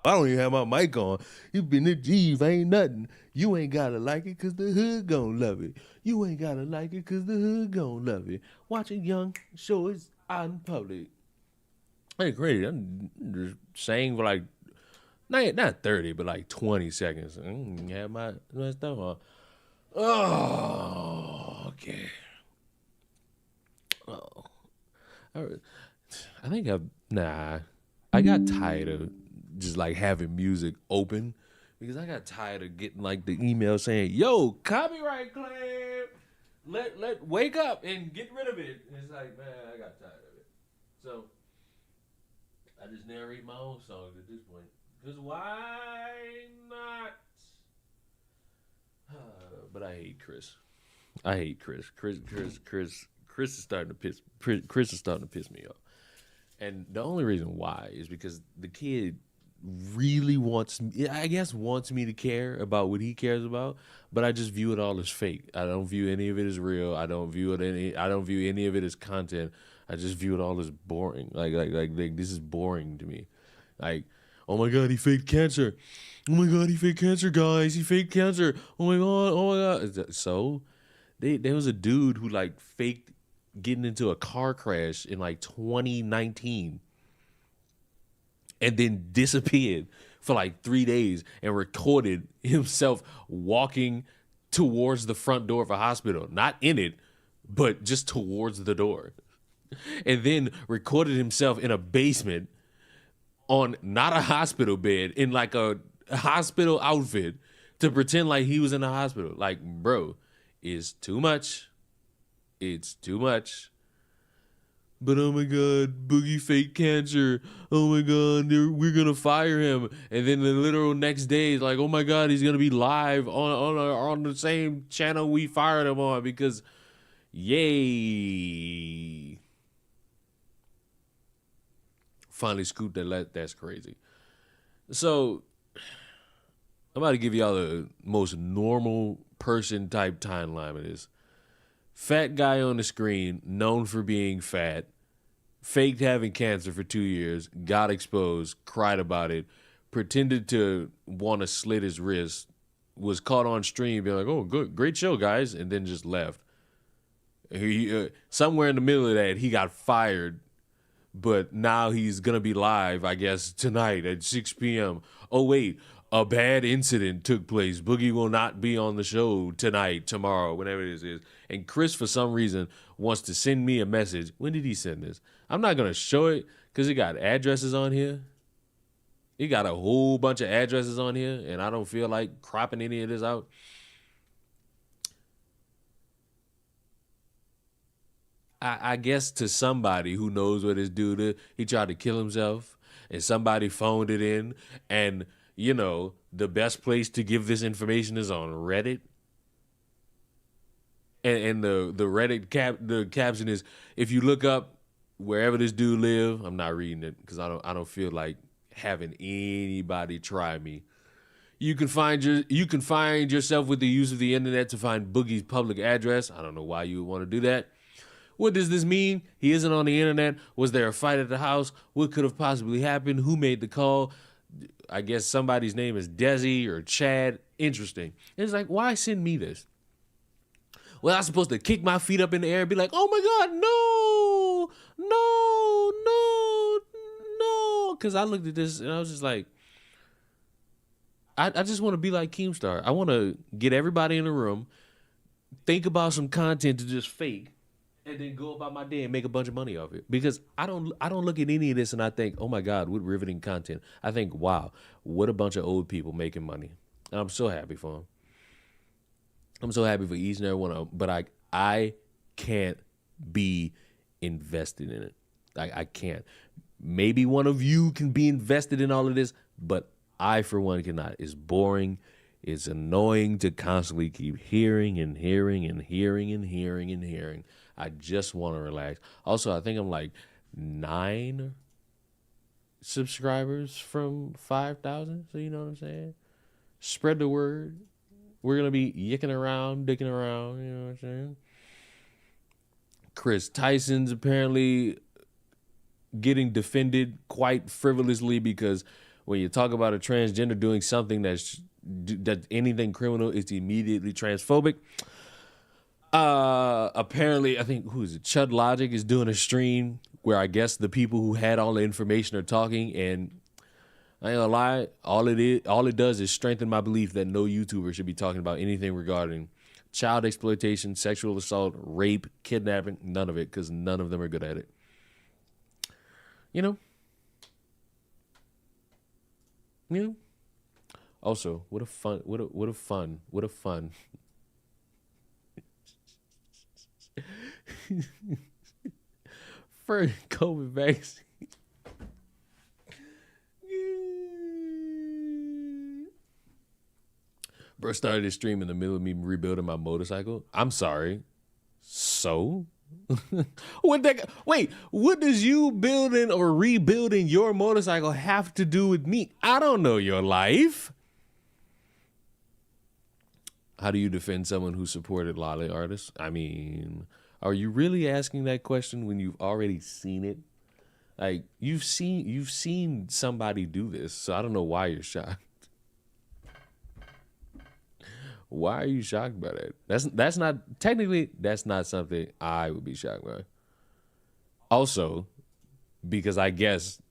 I don't even have my mic on. You been a Jeeve, ain't nothing. You ain't gotta like it cause the hood gon' love it. You ain't gotta like it cause the hood gon' love it. Watching young shows out in public. Hey, crazy. I'm just saying for like not 30, but like 20 seconds. Have my stuff on. Oh, okay. Oh, I think I got tired of just like having music open because I got tired of getting like the email saying, "Yo, copyright claim. Let wake up and get rid of it." And it's like, man, I got tired of it. So I just narrate my own songs at this point. Cause why not? But I hate Chris. I hate Chris. Chris is starting to piss. Chris is starting to piss me off. And the only reason why is because the kid really wants me to care about what he cares about, but I just view it all as fake. I don't view any of it as real. I don't view any of it as content. I just view it all as boring. Like this is boring to me. Like, oh my god, he faked cancer. Oh my god, he faked cancer, guys. He faked cancer. Oh my god, oh my god. So there was a dude who like faked getting into a car crash in like 2019 and then disappeared for like 3 days and recorded himself walking towards the front door of a hospital, not in it, but just towards the door. And then recorded himself in a basement on not a hospital bed, in like a hospital outfit to pretend like he was in a hospital. Like, bro, it's too much. It's too much. But oh my god, Boogie fake cancer. Oh my god, we're gonna fire him. And then the literal next day, it's like, oh my god, he's gonna be live on the same channel we fired him on because, yay! Finally scooped that. That's crazy. So I'm about to give y'all the most normal person type timeline of this. Fat guy on the screen, known for being fat, faked having cancer for 2 years, got exposed, cried about it, pretended to want to slit his wrist, was caught on stream being like, oh, good, great show, guys, and then just left. Somewhere in the middle of that, he got fired, but now he's going to be live, I guess, tonight at 6 p.m. Oh, wait, a bad incident took place. Boogie will not be on the show tonight, tomorrow, whenever this is. And Chris, for some reason, wants to send me a message. When did he send this? I'm not going to show it because it got addresses on here. It got a whole bunch of addresses on here, and I don't feel like cropping any of this out. I guess to somebody who knows what this dude is, he tried to kill himself, and somebody phoned it in, and the best place to give this information is on Reddit. And the Reddit the caption is, if you look up wherever this dude live, I'm not reading it because I don't feel like having anybody try me. You can find yourself with the use of the internet to find Boogie's public address. I don't know why you would want to do that. What does this mean? He isn't on the internet. Was there a fight at the house? What could have possibly happened? Who made the call? I guess somebody's name is Desi or Chad. Interesting. It's like, why send me this? Well, I'm supposed to kick my feet up in the air and be like, oh my God, no. Because I looked at this and I was just like, I just want to be like Keemstar. I want to get everybody in the room, think about some content to just fake, and then go about my day and make a bunch of money off it. Because I don't look at any of this and I think, oh my God, what riveting content. I think, wow, what a bunch of old people making money. And I'm so happy for them. I'm so happy for each and every one of them. But I can't be invested in it. I can't. Maybe one of you can be invested in all of this, but I, for one, cannot. It's boring. It's annoying to constantly keep hearing and hearing and hearing and hearing and hearing. I just want to relax. Also, I think I'm like 9 subscribers from 5,000. So you know what I'm saying? Spread the word. We're going to be yicking around, dicking around. You know what I'm saying? Chris Tyson's apparently getting defended quite frivolously because when you talk about a transgender doing something that anything criminal is immediately transphobic. Apparently, I think who is it? Chud Logic is doing a stream where I guess the people who had all the information are talking, and I ain't gonna lie, all it does is strengthen my belief that no YouTuber should be talking about anything regarding child exploitation, sexual assault, rape, kidnapping, none of it, because none of them are good at it. You know? Also, what a fun. For COVID vaccine. Bro started his stream in the middle of me rebuilding my motorcycle. I'm sorry. So? What does you building or rebuilding your motorcycle have to do with me? I don't know your life. How do you defend someone who supported Lolly artists? I mean, are you really asking that question when you've already seen it? Like, you've seen somebody do this, so I don't know why you're shocked. Why are you shocked by that? That's not something I would be shocked by. Also, because I guess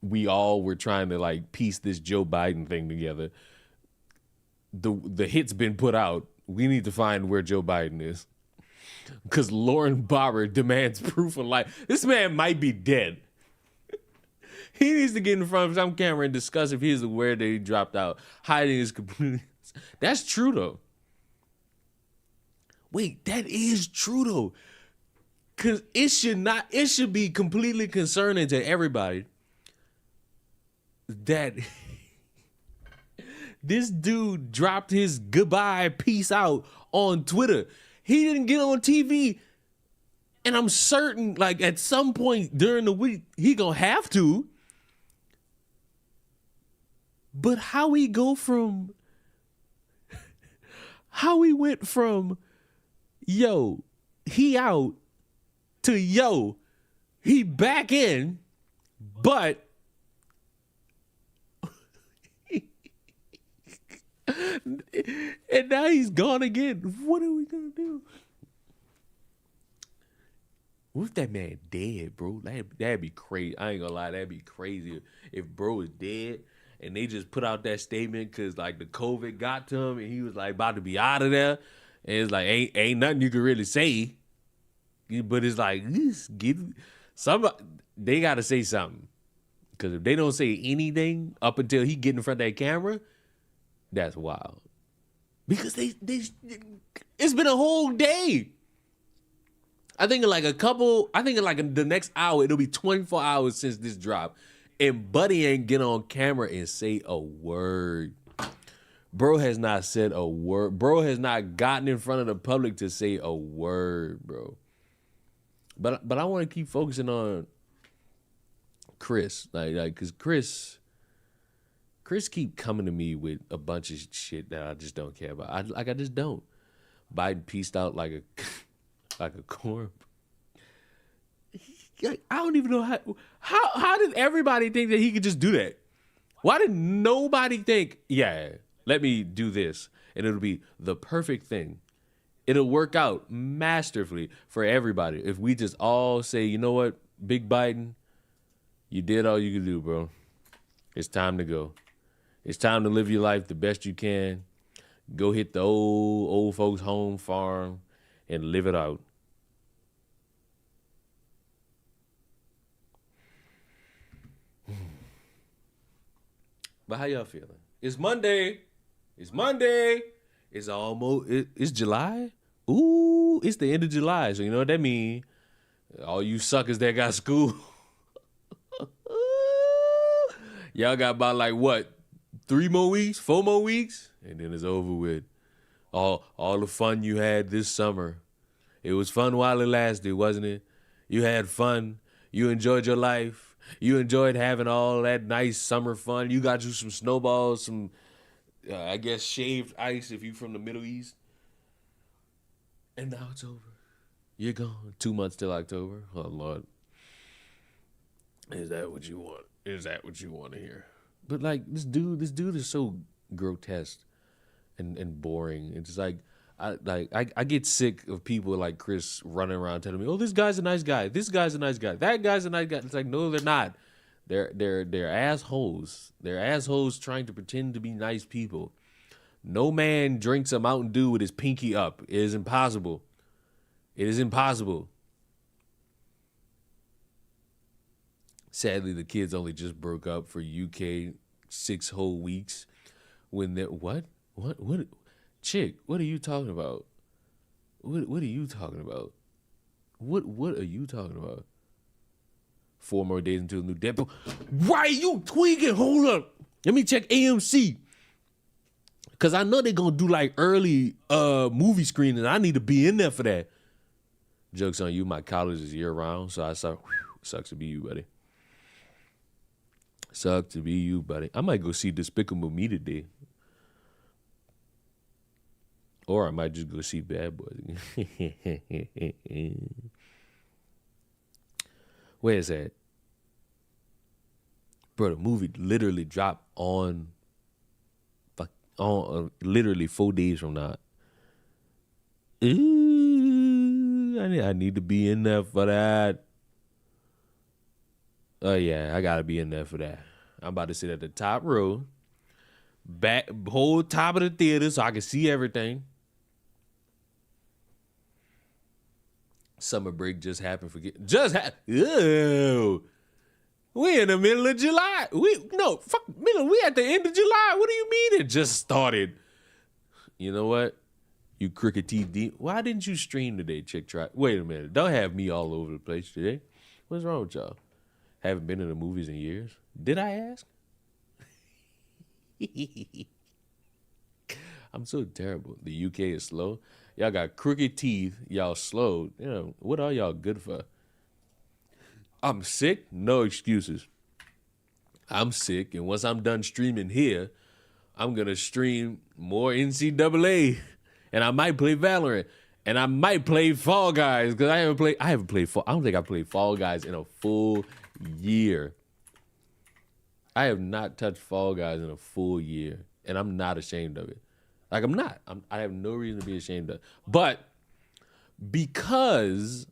we all were trying to like piece this Joe Biden thing together. The hit's been put out. We need to find where Joe Biden is. Because Lauren Barber demands proof of life. This man might be dead. He needs to get in front of some camera and discuss if he's aware that he dropped out, hiding his completely. That's true though. Wait, that is true though. Cause it should be completely concerning to everybody that this dude dropped his goodbye, peace out on Twitter. He didn't get on TV. And I'm certain, like, at some point during the week, he gonna have to. But how he went from, yo, he out, to, yo, he back in, but and now he's gone again. What are we gonna do? What if that man dead, bro? That'd be crazy. I ain't gonna lie, that'd be crazy if bro is dead and they just put out that statement because like the COVID got to him and he was like about to be out of there. And it's like ain't nothing you can really say. But it's like they gotta say something. Because if they don't say anything up until he get in front of that camera, that's wild. Because it's been a whole day. I think in the next hour, it'll be 24 hours since this drop. And Buddy ain't get on camera and say a word. Bro has not said a word. Bro has not gotten in front of the public to say a word, bro. But I want to keep focusing on Chris. Like, cause Chris keep coming to me with a bunch of shit that I just don't care about. I just don't. Biden pieced out like a corn. I don't even know how did everybody think that he could just do that? Why did nobody think, yeah, let me do this and it'll be the perfect thing. It'll work out masterfully for everybody if we just all say, you know what, Big Biden, you did all you could do, bro. It's time to go. It's time to live your life the best you can. Go hit the old folks' home farm and live it out. But how y'all feeling? It's Monday. It's July. Ooh, it's the end of July. So you know what that means? All you suckers that got school. Y'all got about like what? 3 more weeks? 4 more weeks? And then it's over with. All the fun you had this summer. It was fun while it lasted, wasn't it? You had fun. You enjoyed your life. You enjoyed having all that nice summer fun. You got you some snowballs, some, I guess, shaved ice if you from the Middle East. And now it's over. You're gone. 2 months till October. Oh, Lord. Is that what you want? Is that what you want to hear? But like this dude is so grotesque and boring. It's like I get sick of people like Chris running around telling me, "Oh, this guy's a nice guy. This guy's a nice guy. That guy's a nice guy." It's like, no, they're not. They're assholes. They're assholes trying to pretend to be nice people. No man drinks a Mountain Dew with his pinky up. It is impossible. It is impossible. Sadly, the kids only just broke up for UK 6 whole weeks. When they what chick? What are you talking about? What are you talking about? What are you talking about? 4 more days until the new Deadpool. Why are you tweaking? Hold up. Let me check AMC. Cause I know they're gonna do like early movie screening. I need to be in there for that. Joke's on you. My college is year round, so I saw. Sucks to be you, buddy. Sucks to be you, buddy. I might go see Despicable Me today. Or I might just go see Bad Boys. Where is that? Bro, the movie literally dropped on literally 4 days from now. Ooh, I need to be in there for that. Oh yeah, I gotta be in there for that. I'm about to sit at the top row, back whole top of the theater, so I can see everything. Summer break just happened. Ew. We in the middle of July. We at the end of July. What do you mean it just started? You know what? You crooked teeth. Why didn't you stream today, Chick Try? Wait a minute. Don't have me all over the place today. What's wrong with y'all? Haven't been in the movies in years. Did I ask? I'm so terrible. The UK is slow. Y'all got crooked teeth. Y'all slow. You know, what are y'all good for? I'm sick. No excuses. I'm sick. And once I'm done streaming here, I'm going to stream more NCAA. And I might play Valorant. And I might play Fall Guys. Because I don't think I played Fall Guys in a full year. I have not touched Fall Guys in a full year. And I'm not ashamed of it. Like, I'm not. I have no reason to be ashamed of it. But because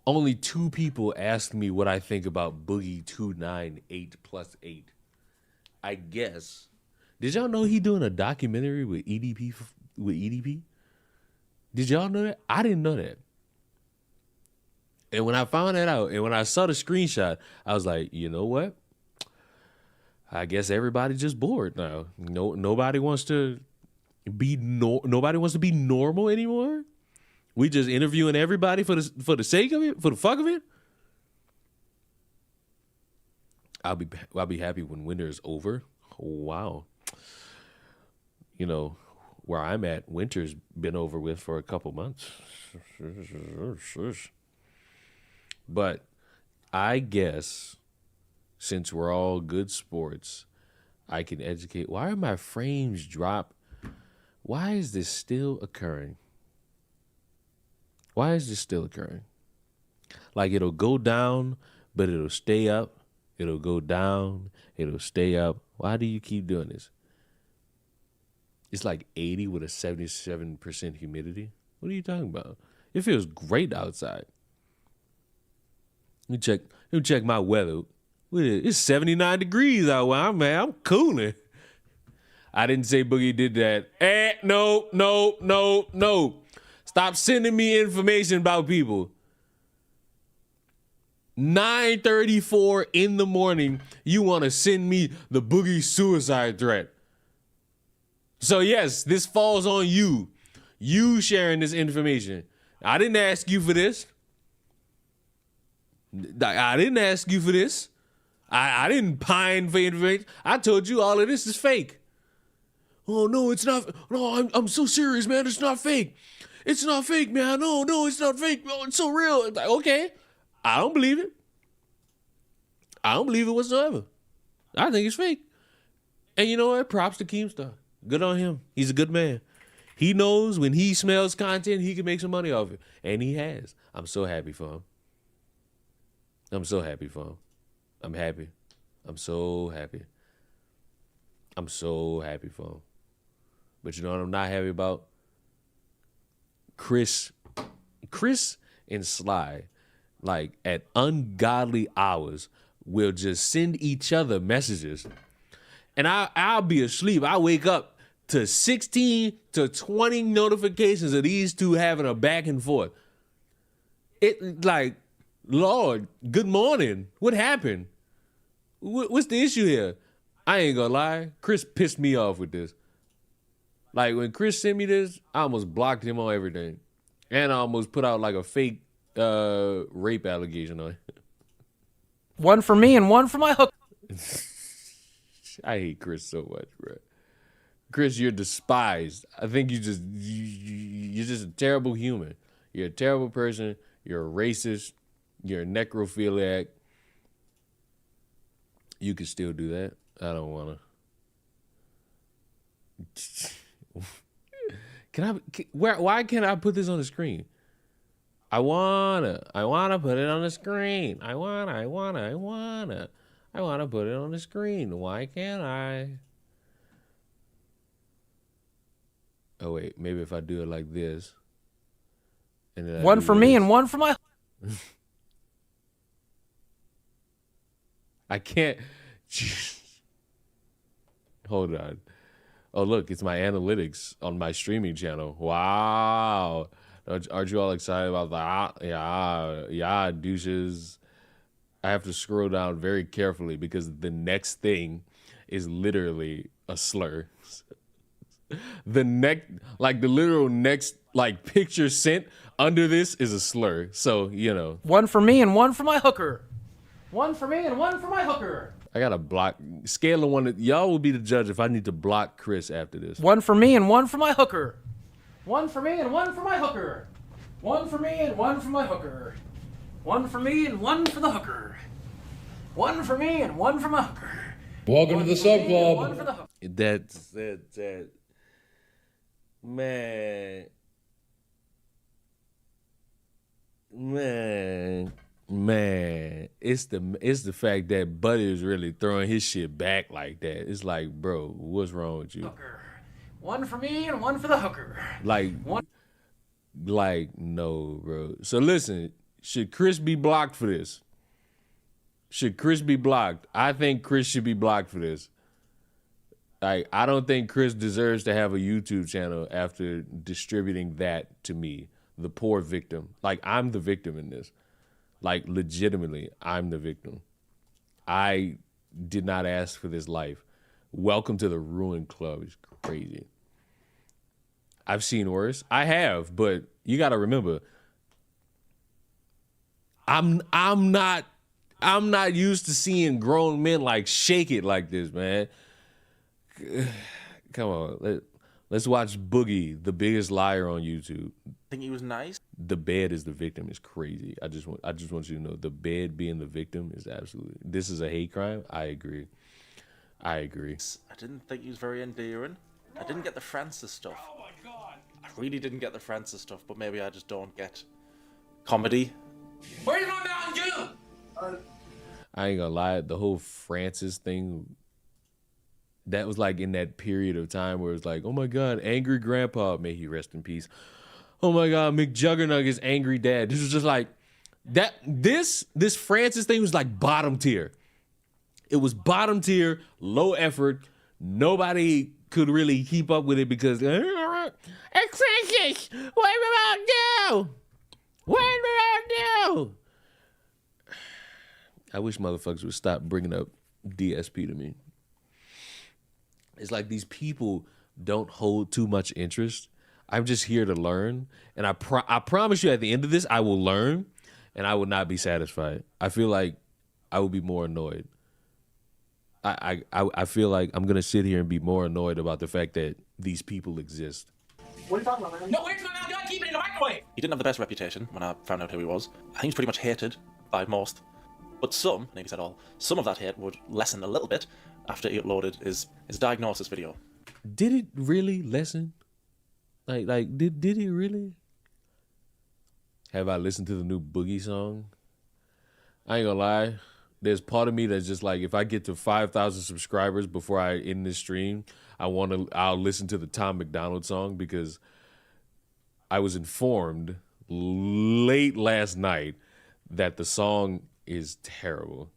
only 2 people asked me what I think about Boogie2988, I guess. Did y'all know he doing a documentary with EDP? Did y'all know that? I didn't know that. And when I found that out, and when I saw the screenshot, I was like, you know what? I guess everybody's just bored now. Nobody wants to be normal anymore. We just interviewing everybody for the sake of it, for the fuck of it. I'll be happy when winter is over. Wow. You know, where I'm at, winter's been over with for a couple months. But I guess since we're all good sports, I can educate. Why are my frames drop? Why is this still occurring? Why is this still occurring? Like, it'll go down, but it'll stay up. It'll go down. It'll stay up. Why do you keep doing this? It's like 80 with a 77% humidity. What are you talking about? It feels great outside. Let me check my weather. It's 79 degrees out where I'm at. I'm cooling. I didn't say Boogie did that. No. Stop sending me information about people. 9:34 in the morning, you want to send me the Boogie suicide threat. So yes, this falls on you. You sharing this information. I didn't ask you for this. I didn't ask you for this. I didn't pine for information. I told you all of this is fake. Oh, no, it's not. No, I'm so serious, man. It's not fake. It's not fake, man. No, it's not fake. Oh, it's so real. It's like, okay. I don't believe it. I don't believe it whatsoever. I think it's fake. And you know what? Props to Keemstar. Good on him. He's a good man. He knows when he smells content, he can make some money off it. And he has. I'm so happy for him. I'm so happy for him. I'm happy. I'm so happy. I'm so happy for him. But you know what I'm not happy about? Chris and Sly, like at ungodly hours, will just send each other messages. And I'll be asleep. I wake up to 16 to 20 notifications of these two having a back and forth. It like, Lord, good morning. What happened? What's the issue here? I ain't gonna lie. Chris pissed me off with this. Like when Chris sent me this, I almost blocked him on everything. And I almost put out like a fake rape allegation on it. One for me and one for my hook. I hate Chris so much, bro. Chris, you're despised. I think you're just a terrible human. You're a terrible person. You're a racist. You're a necrophiliac. You can still do that. I don't want to. Why can't I put this on the screen? I wanna put it on the screen. I wanna put it on the screen. Why can't I? Oh wait, maybe if I do it like this. And then one for me and one for my. I can't. Hold on. Oh look, it's my analytics on my streaming channel. Wow. Aren't you all excited about that? Yeah, douches. I have to scroll down very carefully because the next thing is literally a slur. The literal next picture sent under this is a slur. So, you know. One for me and one for my hooker. One for me and one for my hooker. I gotta block. Scale of one. Y'all will be the judge if I need to block Chris after this. One for me and one for my hooker. One for me and one for my hooker. One for me and one for my hooker. One for me and one for the hooker. One for me and one for my hooker. Welcome to the sub club. That's that. Man. It's the fact that Buddy is really throwing his shit back like that. It's like, bro, what's wrong with you? Hooker. One for me and one for the hooker. No, bro. So listen, should Chris be blocked for this? Should Chris be blocked? I think Chris should be blocked for this. I don't think Chris deserves to have a YouTube channel after distributing that to me, the poor victim. I'm the victim in this. Legitimately, I'm the victim. I did not ask for this life. Welcome to the Ruin Club. It's crazy. I've seen worse. I have, but you got to remember, I'm not used to seeing grown men shake it like this, man. Come on, let's watch Boogie, the biggest liar on YouTube. Think he was nice. The bed is the victim is crazy. I just want you to know the bed being the victim is absolutely. This is a hate crime. I agree. I didn't think he was very endearing. I didn't get the Francis stuff. Oh my god! I really didn't get the Francis stuff, but maybe I just don't get comedy. Where's my Mountain Dew? I ain't gonna lie. The whole Francis thing. That was in that period of time where it's oh my God, angry grandpa, may he rest in peace. Oh my God, McJuggernuggets angry dad. This was just that. This Francis thing was bottom tier. It was bottom tier, low effort. Nobody could really keep up with it because Francis, what about you? What about you? I wish motherfuckers would stop bringing up DSP to me. It's these people don't hold too much interest. I'm just here to learn. And I promise you at the end of this, I will learn and I will not be satisfied. I feel like I will be more annoyed. I feel like I'm going to sit here and be more annoyed about the fact that these people exist. What are you talking about, man? No, where's my Mountain Dew? I keep it in the microwave. He didn't have the best reputation when I found out who he was. I think he was pretty much hated by most. But some, maybe said all, some of that hate would lessen a little bit after he uploaded his diagnosis video. Did it really lessen? Did it really? Have I listened to the new Boogie song? I ain't gonna lie. There's part of me that's just like, if I get to 5,000 subscribers before I end this stream, I'll listen to the Tom McDonald song, because I was informed late last night that the song is terrible.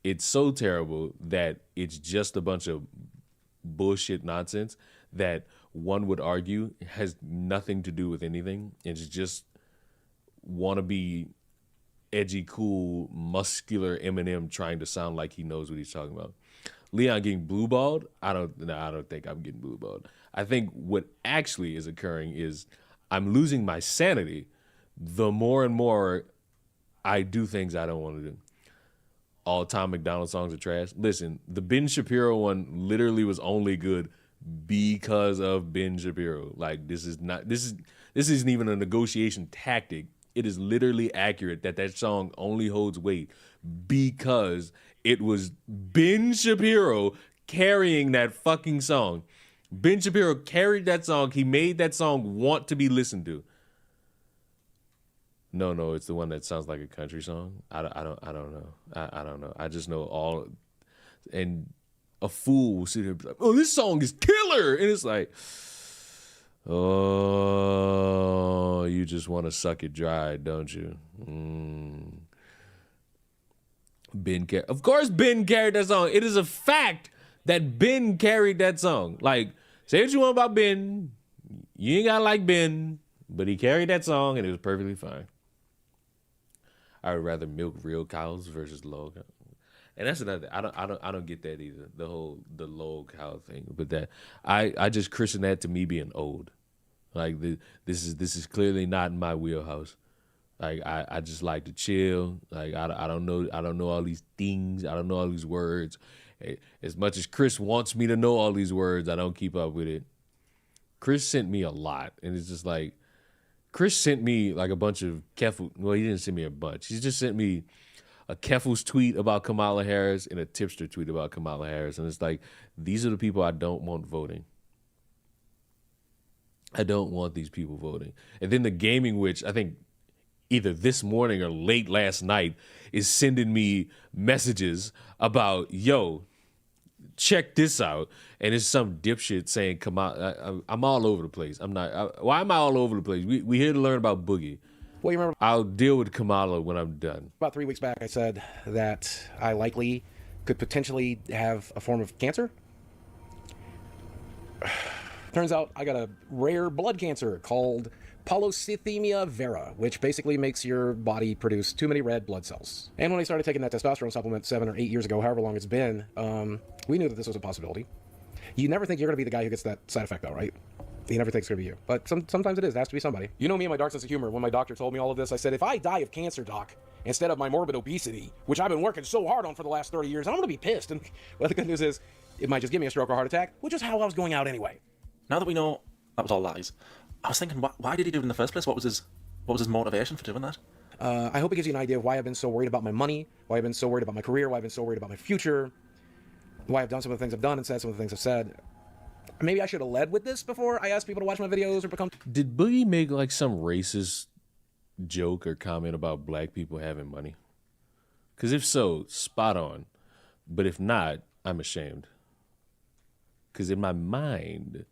It's so terrible that it's just a bunch of bullshit nonsense that one would argue has nothing to do with anything. It's just wannabe edgy, cool, muscular Eminem trying to sound like he knows what he's talking about. Leon getting blue-balled? I don't think I'm getting blue-balled. I think what actually is occurring is I'm losing my sanity the more and more I do things I don't want to do. All Tom McDonald songs are trash. Listen, the Ben Shapiro one literally was only good because of Ben Shapiro. Like, this isn't even a negotiation tactic. It is literally accurate that song only holds weight because it was Ben Shapiro carrying that fucking song. Ben Shapiro carried that song. He made that song want to be listened to. No, it's the one that sounds like a country song. I don't know. I don't know. I just know all, and a fool will sit here and be like, "Oh, this song is killer," and it's like, oh, you just want to suck it dry, don't you? Of course Ben carried that song. It is a fact that Ben carried that song. Like, say what you want about Ben. You ain't gotta like Ben, but he carried that song and it was perfectly fine. I would rather milk real cows versus lol cows. And that's another thing. I don't get that either. The lol cow thing. But that I just christen that to me being old. Like, this is clearly not in my wheelhouse. Like, I just like to chill. Like, I don't know all these things. I don't know all these words. As much as Chris wants me to know all these words, I don't keep up with it. Chris sent me a lot, and it's just like, Chris sent me like a bunch of Keffel. Well, he didn't send me a bunch. He just sent me a Keffel's tweet about Kamala Harris and a Tipster tweet about Kamala Harris. And it's like, these are the people I don't want voting. I don't want these people voting. And then the Gaming Witch, I think either this morning or late last night, is sending me messages about, yo, check this out. And it's some dipshit saying, Kamala. I'm all over the place. Why am I all over the place? We here to learn about Boogie. Well, you remember, I'll deal with Kamala when I'm done. about 3 weeks back, I said that I likely could potentially have a form of cancer. Turns out I got a rare blood cancer called polycythemia vera, which basically makes your body produce too many red blood cells. And when I started taking that testosterone supplement 7 or 8 years ago, however long it's been, we knew that this was a possibility. You never think you're going to be the guy who gets that side effect, though, right? You never think it's going to be you. But sometimes it is. It has to be somebody. You know me and my dark sense of humor. When my doctor told me all of this, I said, if I die of cancer, doc, instead of my morbid obesity, which I've been working so hard on for the last 30 years, I'm going to be pissed. And well, the good news is, it might just give me a stroke or heart attack, which is how I was going out anyway. Now that we know that was all lies, I was thinking, why did he do it in the first place? What was his motivation for doing that? I hope it gives you an idea of why I've been so worried about my money, why I've been so worried about my career, why I've been so worried about my future, why I've done some of the things I've done and said some of the things I've said. Maybe I should have led with this before I asked people to watch my videos or become... Did Boogie make like some racist joke or comment about black people having money? Because if so, spot on. But if not, I'm ashamed. Because in my mind,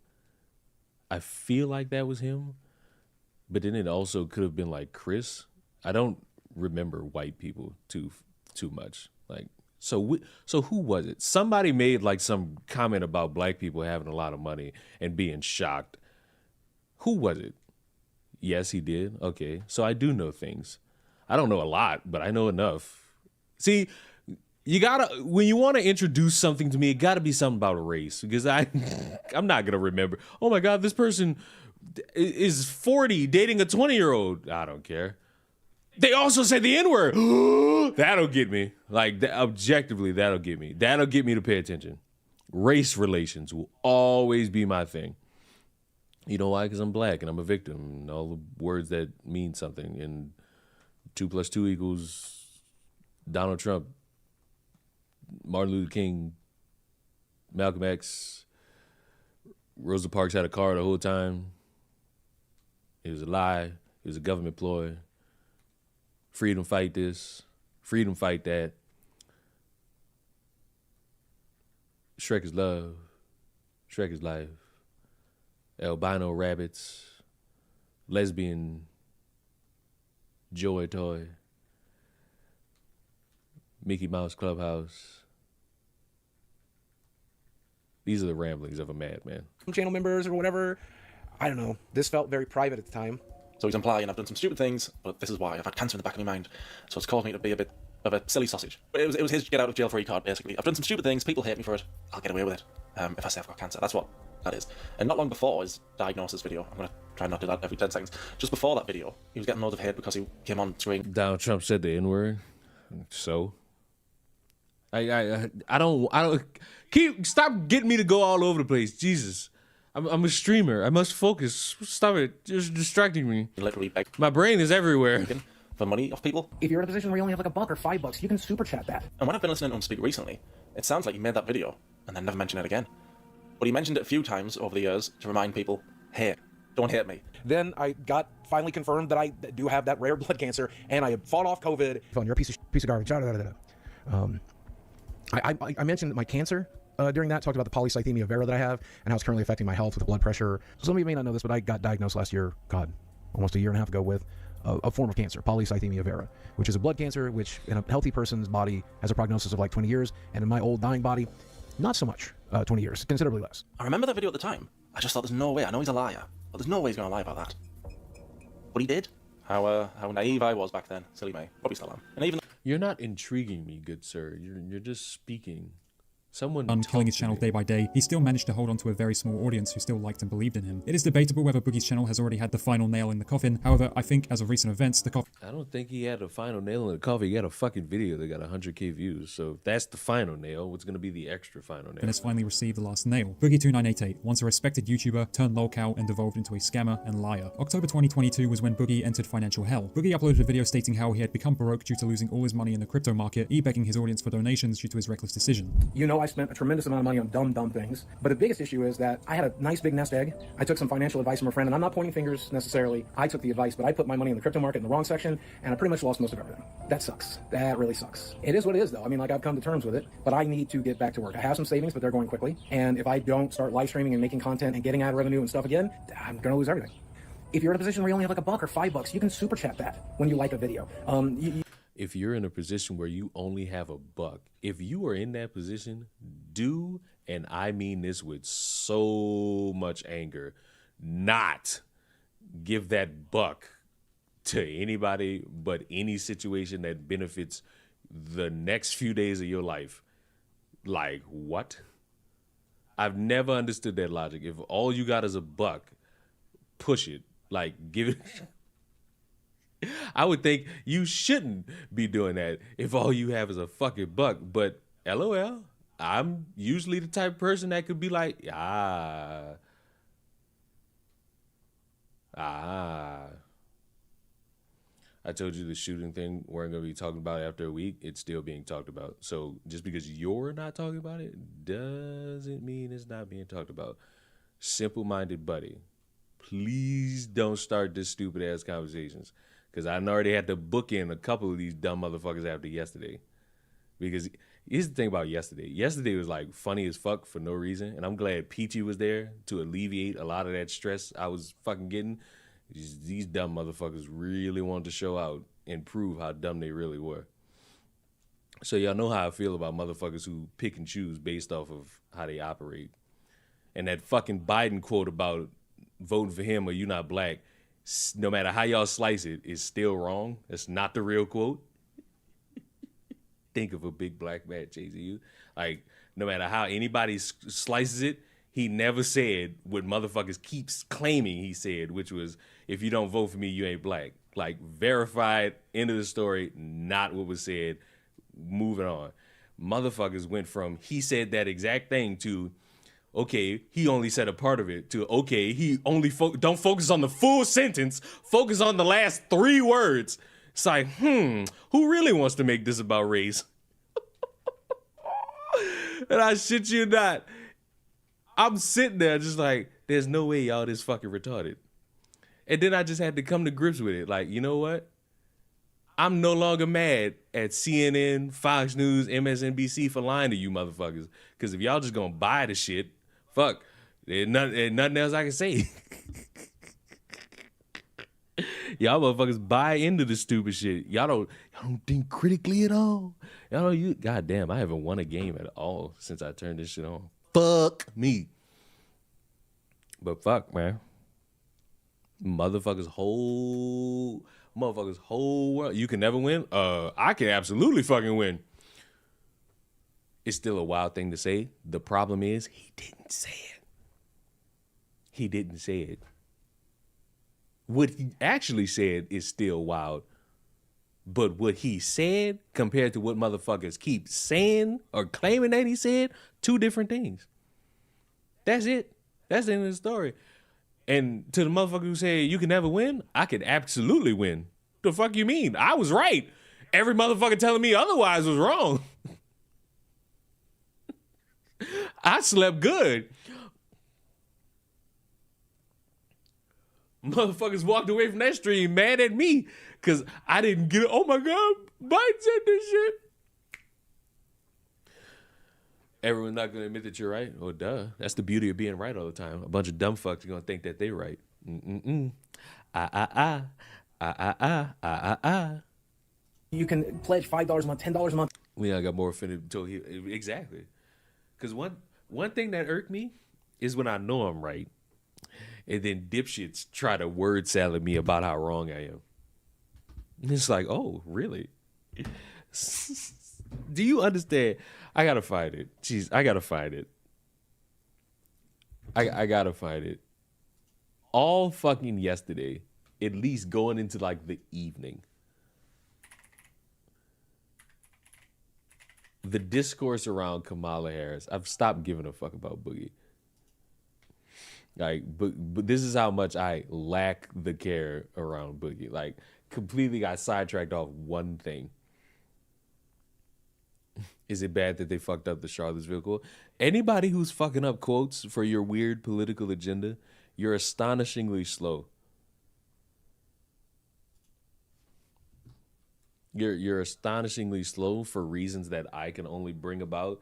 I feel like that was him. But then it also could have been like Chris. I don't remember white people too much. Like, so who was it? Somebody made like some comment about black people having a lot of money and being shocked. Who was it? Yes, he did. Okay, so I do know things. I don't know a lot, but I know enough. See, you gotta, when you want to introduce something to me, it gotta be something about race, because I'm not gonna remember. Oh my God, this person is 40 dating a 20-year-old. I don't care. They also say the N-word. That'll get me. Like, objectively, that'll get me. That'll get me to pay attention. Race relations will always be my thing. You know why? Because I'm black and I'm a victim. And all the words that mean something. And 2 + 2 = Donald Trump, Martin Luther King, Malcolm X, Rosa Parks had a car the whole time. It was a lie. It was a government ploy. Freedom fight this, freedom fight that. Shrek is love. Shrek is life. Albino rabbits. Lesbian joy toy. Mickey Mouse Clubhouse. These are the ramblings of a madman. Channel members or whatever. I don't know. This felt very private at the time. So he's implying I've done some stupid things, but this is why. I've had cancer in the back of my mind, so it's caused me to be a bit of a silly sausage. But it was his get out of jail free card, basically. I've done some stupid things, people hate me for it, I'll get away with it if I say I've got cancer. That's what that is. And not long before his diagnosis video, I'm going to try and not do that every 10 seconds, just before that video, he was getting loads of hate because he came on screen. Donald Trump said the N-word, so... I don't stop getting me to go all over the place. Jesus. I'm a streamer. I must focus. Stop it. Just distracting me. Literally begged my brain is everywhere. For money off people. If you're in a position where you only have like $1 or $5, you can super chat that. And when I've been listening to him speak recently, it sounds like he made that video and then never mentioned it again. But he mentioned it a few times over the years to remind people, hey, don't hate me. Then I got finally confirmed that I do have that rare blood cancer, and I fought off COVID. You're a piece of garbage. I mentioned my cancer during that, talked about the polycythemia vera that I have and how it's currently affecting my health with blood pressure. So some of you may not know this, but I got diagnosed last year, almost a year and a half ago, with a form of cancer, polycythemia vera, which is a blood cancer, which in a healthy person's body has a prognosis of like 20 years, and in my old dying body, not so much, 20 years, considerably less. I remember that video at the time. I just thought there's no way, I know he's a liar, but there's no way he's going to lie about that. But he did. How naive I was back then. Silly me. Probably still am. And even You're not intriguing me, good sir. You're just speaking. Someone killing his channel day by day, he still managed to hold on to a very small audience who still liked and believed in him. It is debatable whether Boogie's channel has already had the final nail in the coffin. However, I think as of recent events, the coffin... I don't think he had a final nail in the coffin. He had a fucking video that got 100K views. So if that's the final nail, what's going to be the extra final nail? And has finally received the last nail. Boogie2988, once a respected YouTuber, turned lolcow and devolved into a scammer and liar. October 2022 was when Boogie entered financial hell. Boogie uploaded a video stating how he had become broke due to losing all his money in the crypto market, e-begging his audience for donations due to his reckless decision. You know, I spent a tremendous amount of money on dumb things, but the biggest issue is that I had a nice big nest egg. I took some financial advice from a friend, and I'm not pointing fingers necessarily. I took the advice, but I put my money in the crypto market in the wrong section, and I pretty much lost most of everything. That sucks. That really sucks. It is what it is, though. I mean, like, I've come to terms with it, but I need to get back to work. I have some savings, but they're going quickly, and if I don't start live streaming and making content and getting ad revenue and stuff again, I'm gonna lose everything. If you're in a position where you only have like $1 or $5, you can super chat that when you like a video. If you're in a position where you only have $1, if you are in that position, do, and I mean this with so much anger, not give that buck to anybody but any situation that benefits the next few days of your life. Like, what? I've never understood that logic. If all you got is $1, push it. Like, give it... I would think you shouldn't be doing that if all you have is a fucking $1. But LOL, I'm usually the type of person that could be like, I told you the shooting thing weren't going to be talking about it after a week. It's still being talked about. So just because you're not talking about it doesn't mean it's not being talked about. Simple-minded buddy, please don't start this stupid-ass conversations. Because I already had to book in a couple of these dumb motherfuckers after yesterday. Because here's the thing about yesterday. Yesterday was like funny as fuck for no reason. And I'm glad Peachy was there to alleviate a lot of that stress I was fucking getting. These dumb motherfuckers really wanted to show out and prove how dumb they really were. So y'all know how I feel about motherfuckers who pick and choose based off of how they operate. And that fucking Biden quote about voting for him or you not black, no matter how y'all slice it, is still wrong. That's not the real quote. Think of a big black man chasing you. Like, no matter how anybody slices it, he never said what motherfuckers keeps claiming he said, which was, if you don't vote for me, you ain't black. Like, verified, end of the story, not what was said. Moving on. Motherfuckers went from, he said that exact thing to, okay, he only said a part of it, to, okay, he only don't focus on the full sentence, focus on the last 3 words. It's like, who really wants to make this about race? And I shit you not, I'm sitting there just like, there's no way y'all this fucking retarded. And then I just had to come to grips with it. Like, you know what? I'm no longer mad at CNN, Fox News, MSNBC for lying to you motherfuckers. Because if y'all just gonna buy the shit, fuck, there's nothing else I can say. Y'all motherfuckers buy into the stupid shit. Y'all don't think critically at all. Goddamn, I haven't won a game at all since I turned this shit on. Fuck me. But fuck, man. Motherfuckers whole world. You can never win? I can absolutely fucking win. It's still a wild thing to say. The problem is he didn't say it. He didn't say it. What he actually said is still wild. But what he said compared to what motherfuckers keep saying or claiming that he said, two different things. That's it. That's the end of the story. And to the motherfucker who said you can never win, I could absolutely win. The fuck you mean? I was right. Every motherfucker telling me otherwise was wrong. I slept good. Motherfuckers walked away from that stream mad at me because I didn't get it. Oh my God, Biden said this shit. Everyone's not going to admit that you're right. Oh, duh. That's the beauty of being right all the time. A bunch of dumb fucks are going to think that they're right. You can pledge $5 a month, $10 a month. I got more offended until he... Exactly. Because one thing that irked me is when I know I'm right. And then dipshits try to word salad me about how wrong I am. And it's like, oh, really? Do you understand? I gotta find it. Jeez, I gotta find it. I gotta find it. All fucking yesterday, at least going into like the evening, the discourse around Kamala Harris, I've stopped giving a fuck about Boogie. Like, but this is how much I lack the care around Boogie. Like, completely got sidetracked off one thing. Is it bad that they fucked up the Charlottesville quote? Anybody who's fucking up quotes for your weird political agenda, you're astonishingly slow. You're astonishingly slow for reasons that I can only bring about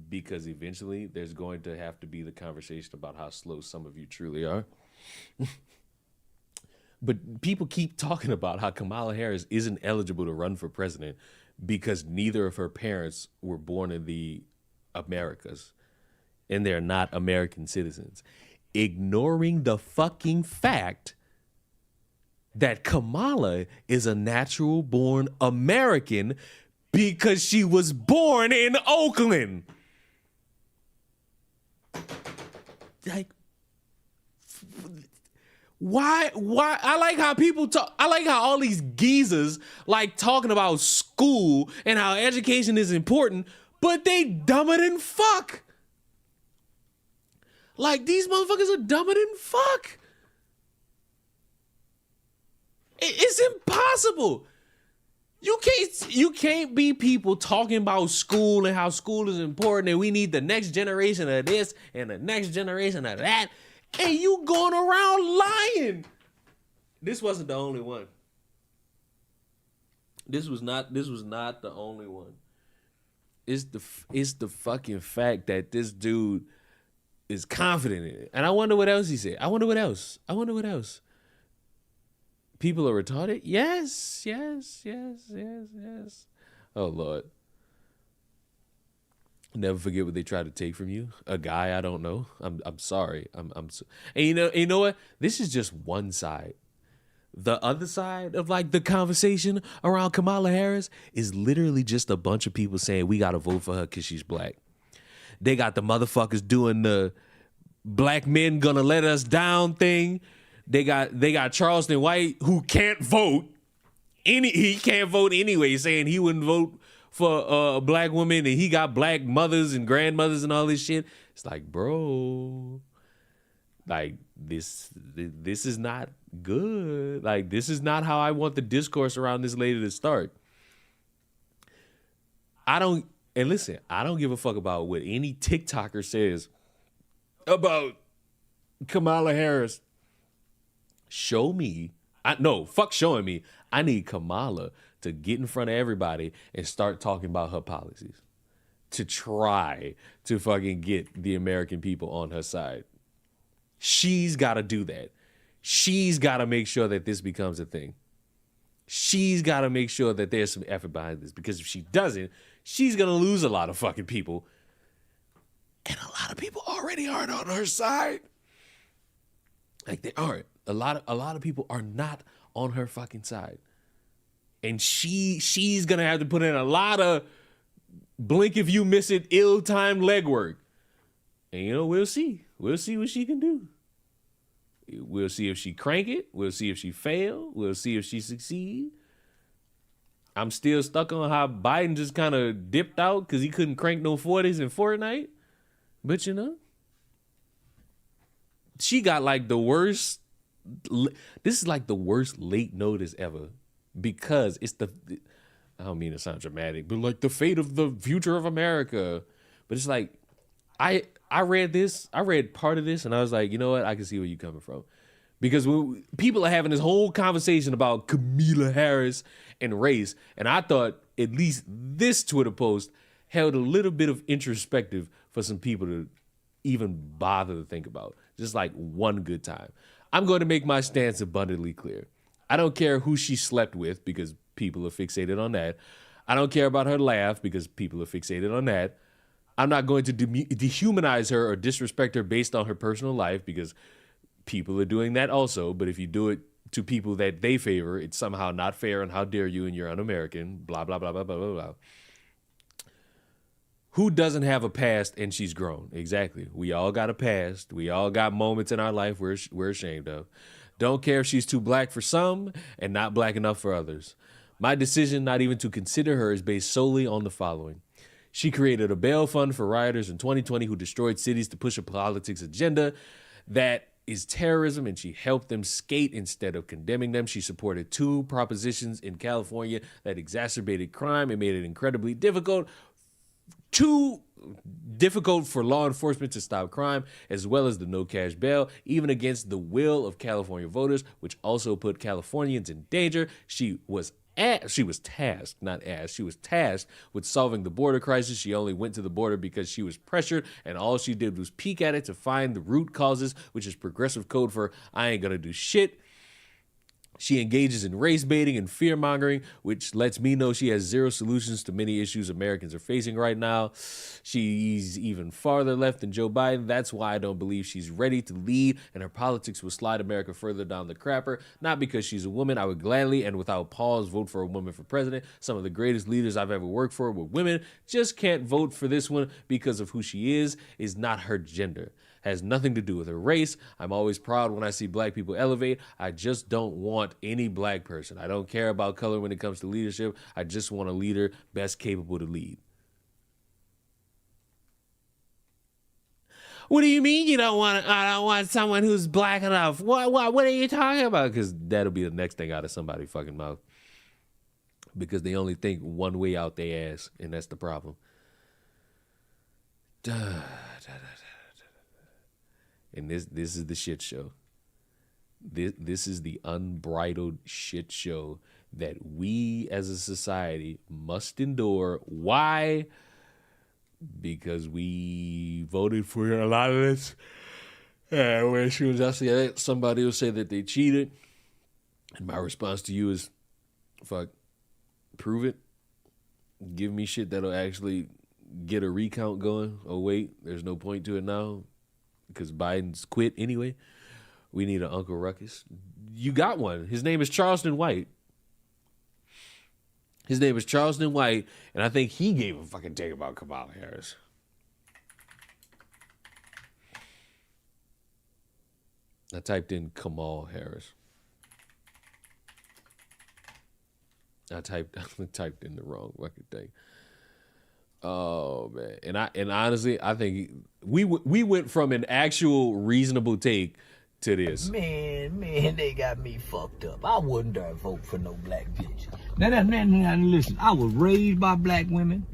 because eventually there's going to have to be the conversation about how slow some of you truly are. But people keep talking about how Kamala Harris isn't eligible to run for president because neither of her parents were born in the Americas and they're not American citizens, ignoring the fucking fact that Kamala is a natural born American because she was born in Oakland. Like, why I like how people talk. I like how all these geezers like talking about school and how education is important, but they dumber than fuck. Like, these motherfuckers are dumber than fuck. It's impossible. You can't be people talking about school and how school is important and we need the next generation of this and the next generation of that, and you going around lying. This wasn't the only one. This was not the only one. It's the fucking fact that this dude is confident in it. And I wonder what else he said. I wonder what else. People are retarded? Yes. Oh, Lord. Never forget what they try to take from you. A guy I don't know. I'm sorry. And you know what? This is just one side. The other side of like the conversation around Kamala Harris is literally just a bunch of people saying we got to vote for her because she's black. They got the motherfuckers doing the black men gonna let us down thing. They got Charleston White who can't vote. He can't vote anyway, saying he wouldn't vote for a black woman, and he got black mothers and grandmothers and all this shit. It's like, bro, like this is not good. Like, this is not how I want the discourse around this lady to start. I don't give a fuck about what any TikToker says about Kamala Harris. Show me. Fuck showing me. I need Kamala to get in front of everybody and start talking about her policies, to try to fucking get the American people on her side. She's got to do that. She's got to make sure that this becomes a thing. She's got to make sure that there's some effort behind this, because if she doesn't, she's going to lose a lot of fucking people. And a lot of people already aren't on her side. Like, they aren't. A lot of people are not on her fucking side. And she's going to have to put in a lot of blink if you miss it, ill-timed legwork. And, you know, we'll see. We'll see what she can do. We'll see if she crank it. We'll see if she fail. We'll see if she succeed. I'm still stuck on how Biden just kind of dipped out because he couldn't crank no 40s in Fortnite. But, you know, she got like the worst. This is like the worst late notice ever, because it's I don't mean to sound dramatic, but like the fate of the future of America. But it's like, I read this, I read part of this, and I was like, you know what? I can see where you're coming from. Because people are having this whole conversation about Kamala Harris and race, and I thought at least this Twitter post held a little bit of introspective for some people to even bother to think about. Just like one good time. I'm going to make my stance abundantly clear. I don't care who she slept with, because people are fixated on that. I don't care about her laugh, because people are fixated on that. I'm not going to dehumanize her or disrespect her based on her personal life, because people are doing that also. But if you do it to people that they favor, it's somehow not fair, and how dare you, and you're un-American, blah, blah, blah, blah, blah, blah, blah. Who doesn't have a past and she's grown? Exactly. We all got a past. We all got moments in our life we're ashamed of. Don't care if she's too black for some and not black enough for others. My decision not even to consider her is based solely on the following. She created a bail fund for rioters in 2020 who destroyed cities to push a politics agenda that is terrorism, and she helped them skate instead of condemning them. She supported 2 propositions in California that exacerbated crime and made it incredibly difficult for law enforcement to stop crime, as well as the no cash bail, even against the will of California voters, which also put Californians in danger. She was tasked with solving the border crisis. She only went to the border because she was pressured, and all she did was peek at it to find the root causes, which is progressive code for I ain't gonna do shit. She engages in race baiting and fear mongering, which lets me know she has zero solutions to many issues Americans are facing right now. She's even farther left than Joe Biden. That's why I don't believe she's ready to lead, and her politics will slide America further down the crapper. Not because she's a woman. I would gladly and without pause vote for a woman for president. Some of the greatest leaders I've ever worked for were women. Just can't vote for this one because of who she is not her gender. Has nothing to do with her race. I'm always proud when I see black people elevate. I just don't want any black person. I don't care about color when it comes to leadership. I just want a leader best capable to lead. What do you mean you don't want? I don't want someone who's black enough. What are you talking about? Because that'll be the next thing out of somebody's fucking mouth. Because they only think one way out their ass, and that's the problem. And this is the shit show. This is the unbridled shit show that we as a society must endure. Why? Because we voted for a lot of this. When she was asking that, somebody will say that they cheated. And my response to you is, fuck, prove it. Give me shit that'll actually get a recount going. Oh, wait, there's no point to it now, because Biden's quit anyway. We need an Uncle Ruckus. You got one. His name is Charleston White. His name is Charleston White, and I think he gave a fucking take about Kamala Harris. I typed in Kamala Harris. I typed in the wrong fucking thing. Oh man, and honestly, I think we went from an actual reasonable take to this. Man, they got me fucked up. I wouldn't dare vote for no black bitch. Now, listen, I was raised by black women.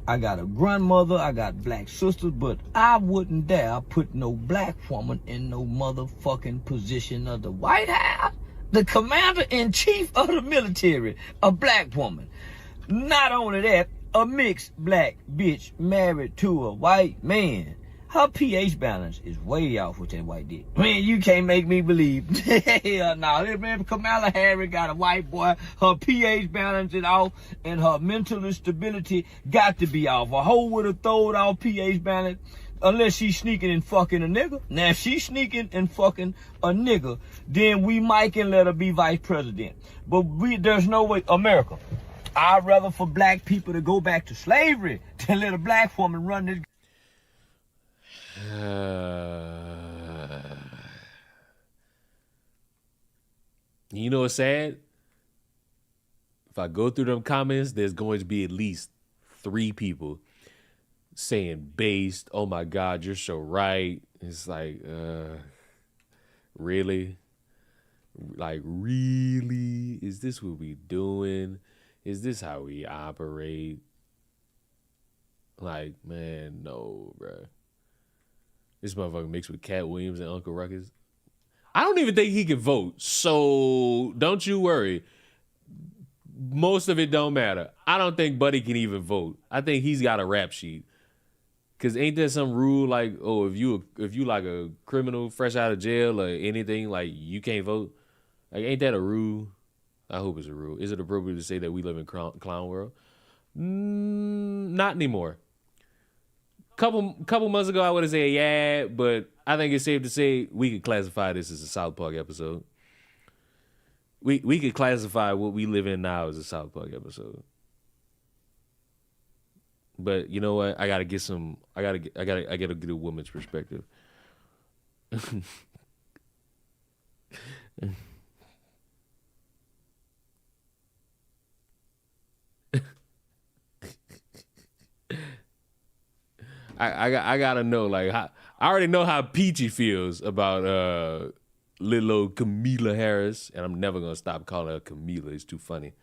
I got a grandmother, I got black sisters, but I wouldn't dare put no black woman in no motherfucking position of the White House. the commander-in-chief of the military, a black woman. Not only that, a mixed black bitch married to a white man. Her pH balance is way off with that white dick. Man, you can't make me believe. Hell no. If Kamala Harris got a white boy, her pH balance is off, and her mental stability got to be off. A hoe would have thrown off pH balance unless she's sneaking and fucking a nigga. Now, if she's sneaking and fucking a nigga, then we might can let her be vice president. But there's no way. America, I'd rather for black people to go back to slavery than let a black woman run this. You know what's sad? If I go through them comments, there's going to be at least 3 people saying based, oh my God, you're so right. It's like, really? Like, really? Is this what we doing? Is this how we operate? Like, man, no, bro. This motherfucker mixed with Cat Williams and Uncle Ruckus. I don't even think he can vote, so don't you worry. Most of it don't matter. I don't think Buddy can even vote. I think he's got a rap sheet. Cause ain't there some rule like, oh, if you like a criminal fresh out of jail or anything, like you can't vote? Like, ain't that a rule? I hope it's a rule. Is it appropriate to say that we live in clown world? Not anymore. Couple months ago, I would have said yeah, but I think it's safe to say we could classify this as a South Park episode. We could classify what we live in now as a South Park episode. But you know what? I gotta get a woman's perspective. I gotta know, like, how, I already know how Peachy feels about little old Kamala Harris, and I'm never gonna stop calling her Kamala. It's too funny.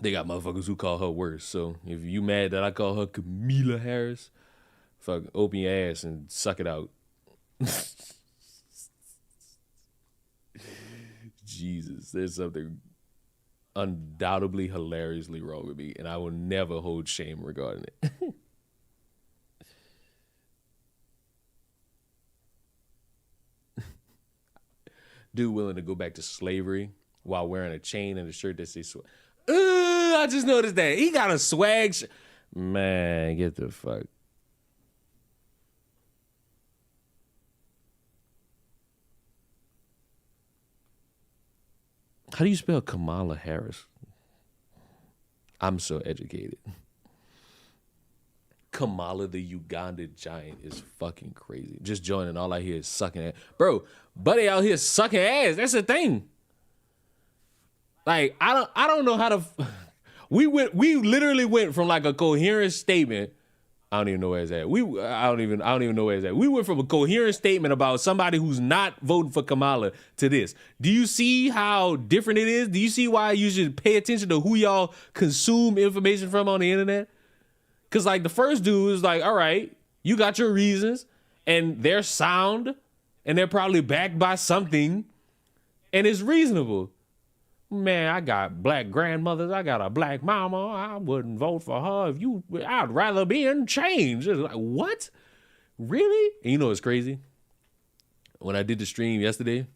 They got motherfuckers who call her worse. So if you mad that I call her Kamala Harris, fuck, open your ass and suck it out. Jesus, there's something undoubtedly hilariously wrong with me, and I will never hold shame regarding it. Dude willing to go back to slavery while wearing a chain and a shirt that says swag. I just noticed that. He got a swag. Man, get the fuck. How do you spell Kamala Harris? I'm so educated. Kamala the Uganda giant is fucking crazy. Just joining, all I hear is sucking ass. Bro, Buddy out here sucking ass. That's the thing. Like, I don't know how to. We literally went from like a coherent statement. I don't even know where it's at. I don't even know where it's at. We went from a coherent statement about somebody who's not voting for Kamala to this. Do you see how different it is? Do you see why you should pay attention to who y'all consume information from on the internet? Because, like, the first dude is like, all right, you got your reasons, and they're sound, and they're probably backed by something, and it's reasonable. Man, I got black grandmothers. I got a black mama. I wouldn't vote for her I'd rather be in chains. It's like, what? Really? And you know what's crazy? When I did the stream yesterday,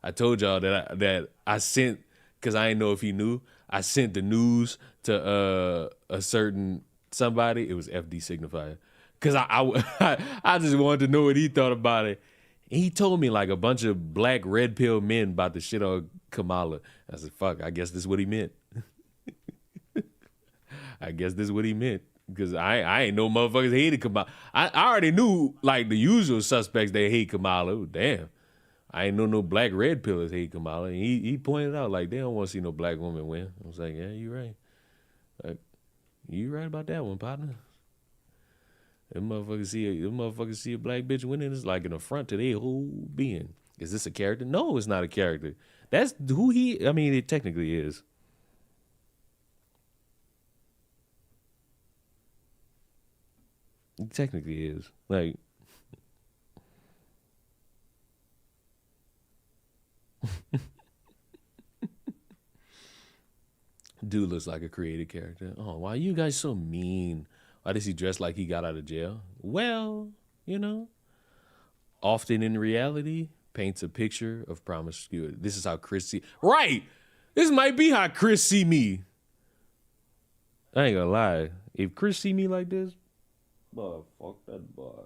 I told y'all that I sent, because I didn't know if he knew, I sent the news to a certain somebody. It was FD Signifier. Because I just wanted to know what he thought about it. And he told me like a bunch of black red pill men about the shit on Kamala. I said, fuck, I guess this is what he meant. I guess this is what he meant. Because I ain't no motherfuckers hated Kamala. I already knew like the usual suspects that hate Kamala. Oh, damn. I ain't know no black red pillers hate Kamala. And he pointed out like they don't want to see no black woman win. I was like, yeah, you're right. Like, you right about that one, partner. Them motherfuckers see a black bitch winning, it's like an affront to their whole being. Is this a character? No, it's not a character. That's who it technically is. It technically is. Like, Dude looks like a created character. Oh, why are you guys so mean? Why does he dress like he got out of jail? Well, you know, often in reality, paints a picture of promiscuity. This is how Chris see. Right! This might be how Chris see me. I ain't gonna lie. If Chris see me like this, boy, fuck that boy.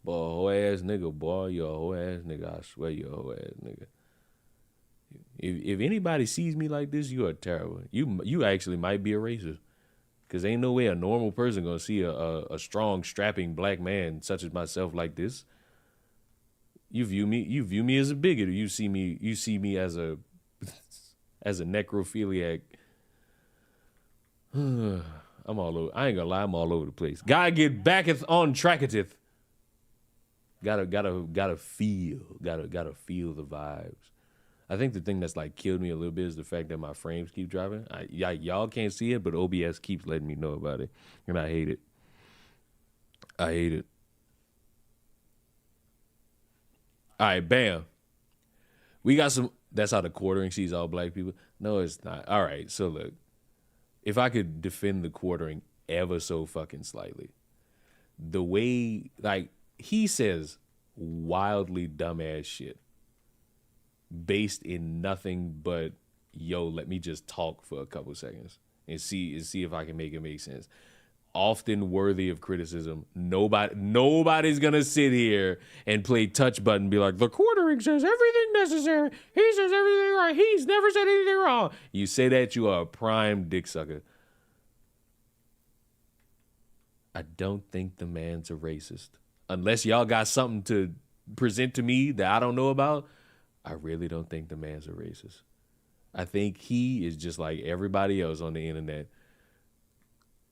Boy, whole ass nigga, boy. You're a whole ass nigga. I swear you're a whole ass nigga. If anybody sees me like this, you are terrible. You actually might be a racist. Because ain't no way a normal person gonna see a strong, strapping black man such as myself like this. You view me as a bigot, or you see me as a necrophiliac. I'm all over. I ain't gonna lie, I'm all over the place. Gotta get backeth on tracketh. Gotta feel the vibes. I think the thing that's like killed me a little bit is the fact that my frames keep dropping. Y'all can't see it, but OBS keeps letting me know about it, and I hate it. I hate it. All right, bam. We got some. That's how the quartering sees all black people. No, it's not. All right, so look. If I could defend the quartering ever so fucking slightly, the way, like, he says wildly dumbass shit based in nothing but, yo, let me just talk for a couple seconds and see if I can make it make sense. Often worthy of criticism. Nobody's gonna sit here and play touch button and be like, the quartering says everything necessary. He says everything right. He's never said anything wrong. You say that, you are a prime dick sucker. I don't think the man's a racist. Unless y'all got something to present to me that I don't know about, I really don't think the man's a racist. I think he is just like everybody else on the internet,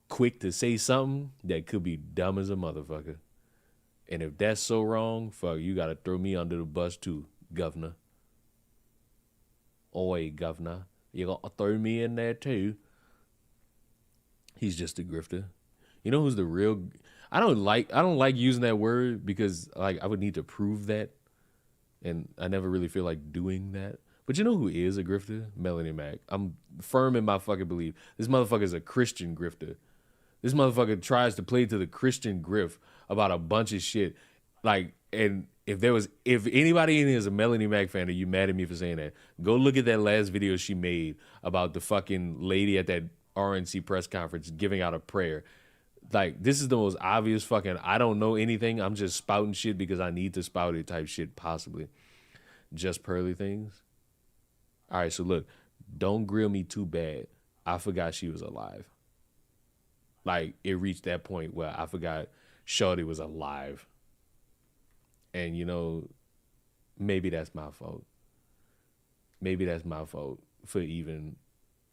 quick to say something that could be dumb as a motherfucker. And if that's so wrong, fuck, you gotta throw me under the bus too, governor. Oi, governor, you gotta throw me in there too. He's just a grifter. You know who's the real? I don't like using that word because like I would need to prove that, and I never really feel like doing that. But you know who is a grifter? Melanie Mac. I'm firm in my fucking belief. This motherfucker is a Christian grifter. This motherfucker tries to play to the Christian grift about a bunch of shit. Like, and if anybody in here is a Melanie Mac fan, are you mad at me for saying that? Go look at that last video she made about the fucking lady at that RNC press conference giving out a prayer. Like, this is the most obvious fucking, I don't know anything, I'm just spouting shit because I need to spout it type shit, possibly. Just pearly things. All right, so look, don't grill me too bad. I forgot she was alive. Like, it reached that point where I forgot Shorty was alive. And, you know, maybe that's my fault. Maybe that's my fault for even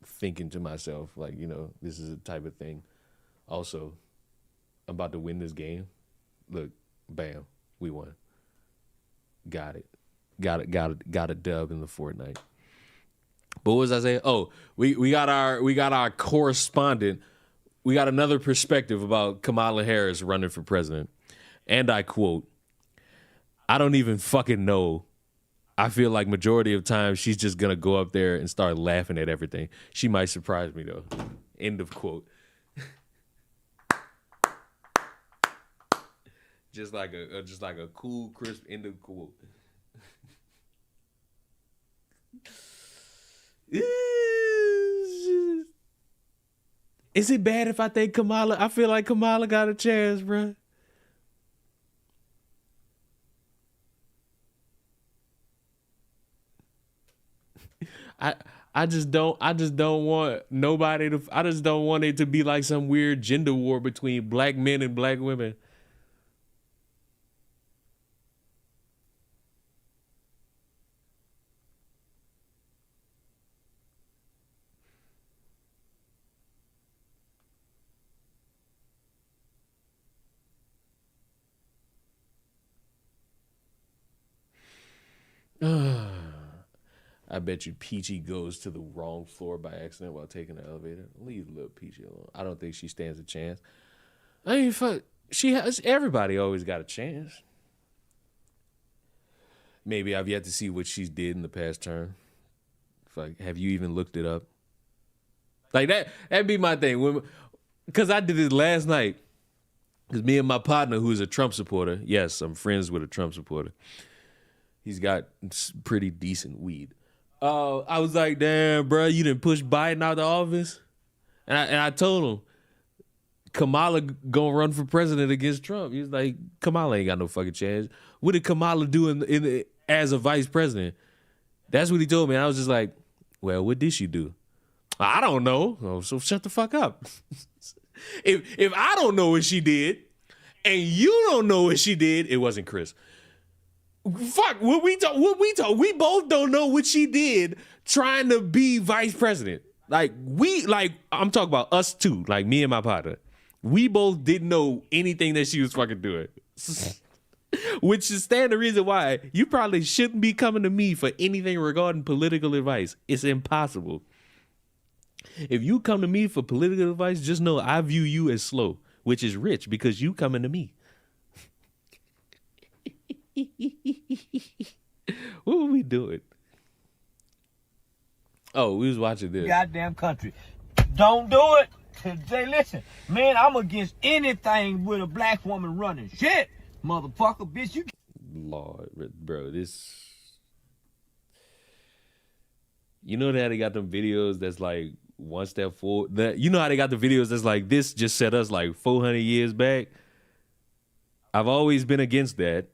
thinking to myself, like, you know, this is a type of thing. Also, I'm about to win this game. Look, bam, we won. Got it. Got a dub in the Fortnite. But what was I saying? Oh, we got our correspondent. We got another perspective about Kamala Harris running for president. And I quote, I don't even fucking know. I feel like majority of times she's just going to go up there and start laughing at everything. She might surprise me, though. End of quote. just like a cool, crisp end of quote. Is it bad if I think Kamala? I feel like Kamala got a chance, bro. I just don't want nobody to. I just don't want it to be like some weird gender war between black men and black women. I bet you Peachy goes to the wrong floor by accident while taking the elevator. Leave little Peachy alone. I don't think she stands a chance. I mean, fuck. Everybody always got a chance. Maybe I've yet to see what she did in the past term. Fuck, have you even looked it up? Like that'd be my thing. Because I did this last night. Because me and my partner, who's a Trump supporter, yes, I'm friends with a Trump supporter. He's got pretty decent weed. I was like, damn, bro, you didn't push Biden out of office? And I told him, Kamala gonna run for president against Trump. He was like, Kamala ain't got no fucking chance. What did Kamala do as a vice president? That's what he told me. And I was just like, well, what did she do? I don't know. Oh, so shut the fuck up. If I don't know what she did, and you don't know what she did, it wasn't Chris. Fuck, what we talk. We both don't know what she did trying to be vice president. I'm talking about us two, like me and my partner. We both didn't know anything that she was fucking doing. Which is the reason why you probably shouldn't be coming to me for anything regarding political advice. It's impossible. If you come to me for political advice, just know I view you as slow, which is rich because you coming to me. What were we doing? Oh, we was watching this. Goddamn country. Don't do it. Say, listen, man, I'm against anything with a black woman running. Shit, motherfucker, bitch, you. Lord, bro, this. You know that they got them videos that's like one step forward. You know how they got the videos that's like this just set us like 400 years back. I've always been against that,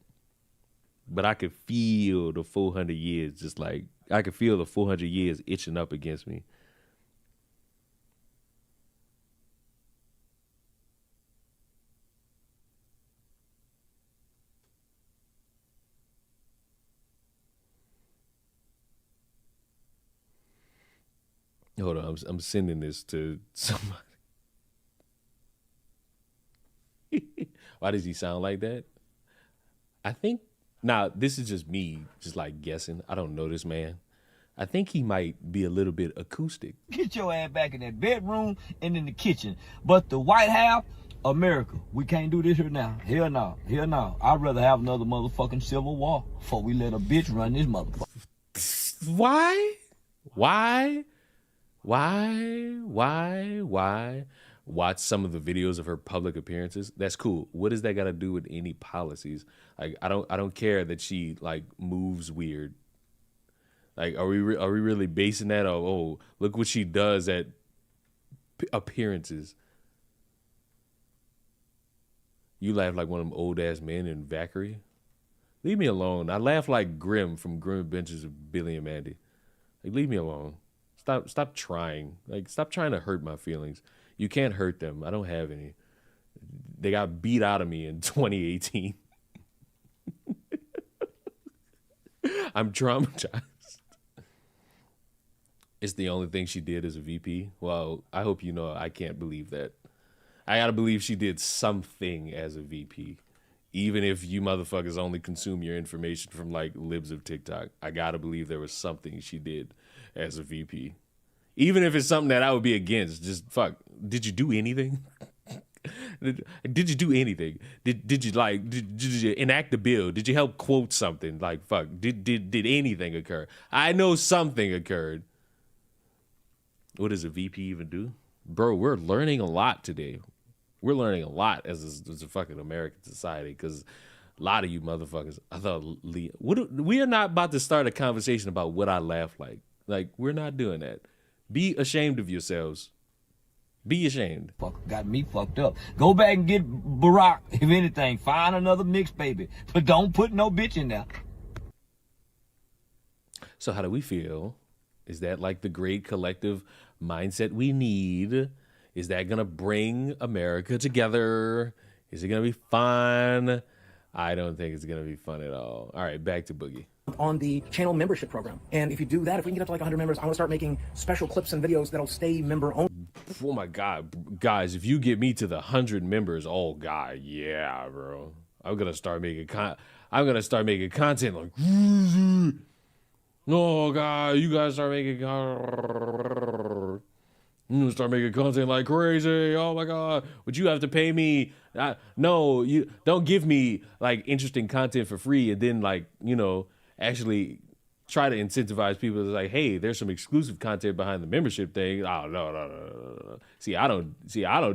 but I could feel the 400 years just like I could feel the 400 years itching up against me. Hold on, I'm sending this to somebody. Why does he sound like that? I think, now this is just me, just like guessing. I don't know this man. I think he might be a little bit acoustic. Get your ass back in that bedroom and in the kitchen. But the White House, America, we can't do this here now. Hell no, hell no. I'd rather have another motherfucking civil war before we let a bitch run this motherfucker. Why? Watch some of the videos of her public appearances. That's cool. What does that got to do with any policies? Like, I don't care that she like moves weird. Like, are we really basing that on, oh, look what she does at appearances? You laugh like one of them old ass men in Vackery. Leave me alone. I laugh like Grim from Grim Adventures of Billy and Mandy. Like, leave me alone. Stop trying. Like, stop trying to hurt my feelings. You can't hurt them. I don't have any. They got beat out of me in 2018. I'm traumatized. It's the only thing she did as a VP. Well, I hope you know I can't believe that. I gotta believe she did something as a VP. Even if you motherfuckers only consume your information from like libs of TikTok, I gotta believe there was something she did as a VP. Even if it's something that I would be against, just fuck. Did you do anything? Did you do anything? Did you enact a bill? Did you help quote something? Like, fuck. Did anything occur? I know something occurred. What does a VP even do? Bro, we're learning a lot today. We're learning a lot as a fucking American society, because a lot of you motherfuckers, I thought, we are not about to start a conversation about what I laugh like. Like, we're not doing that. Be ashamed of yourselves. Be ashamed. Got me fucked up. Go back and get Barack. If anything, find another mixed baby. But don't put no bitch in there. So how do we feel? Is that like the great collective mindset we need? Is that going to bring America together? Is it going to be fun? I don't think it's going to be fun at all. All right, back to Boogie. On the channel membership program. And if you do that, if we can get up to like 100 members, I want to start making special clips and videos that'll stay member only. Oh my God, guys, if you get me to the 100 members, oh God, yeah, bro. I'm going to start making content like, oh God, you guys start making content like crazy. Oh my God, would you have to pay me? No, you don't give me like interesting content for free and then like, you know, actually try to incentivize people to like, hey, there's some exclusive content behind the membership thing. Oh no. See, I don't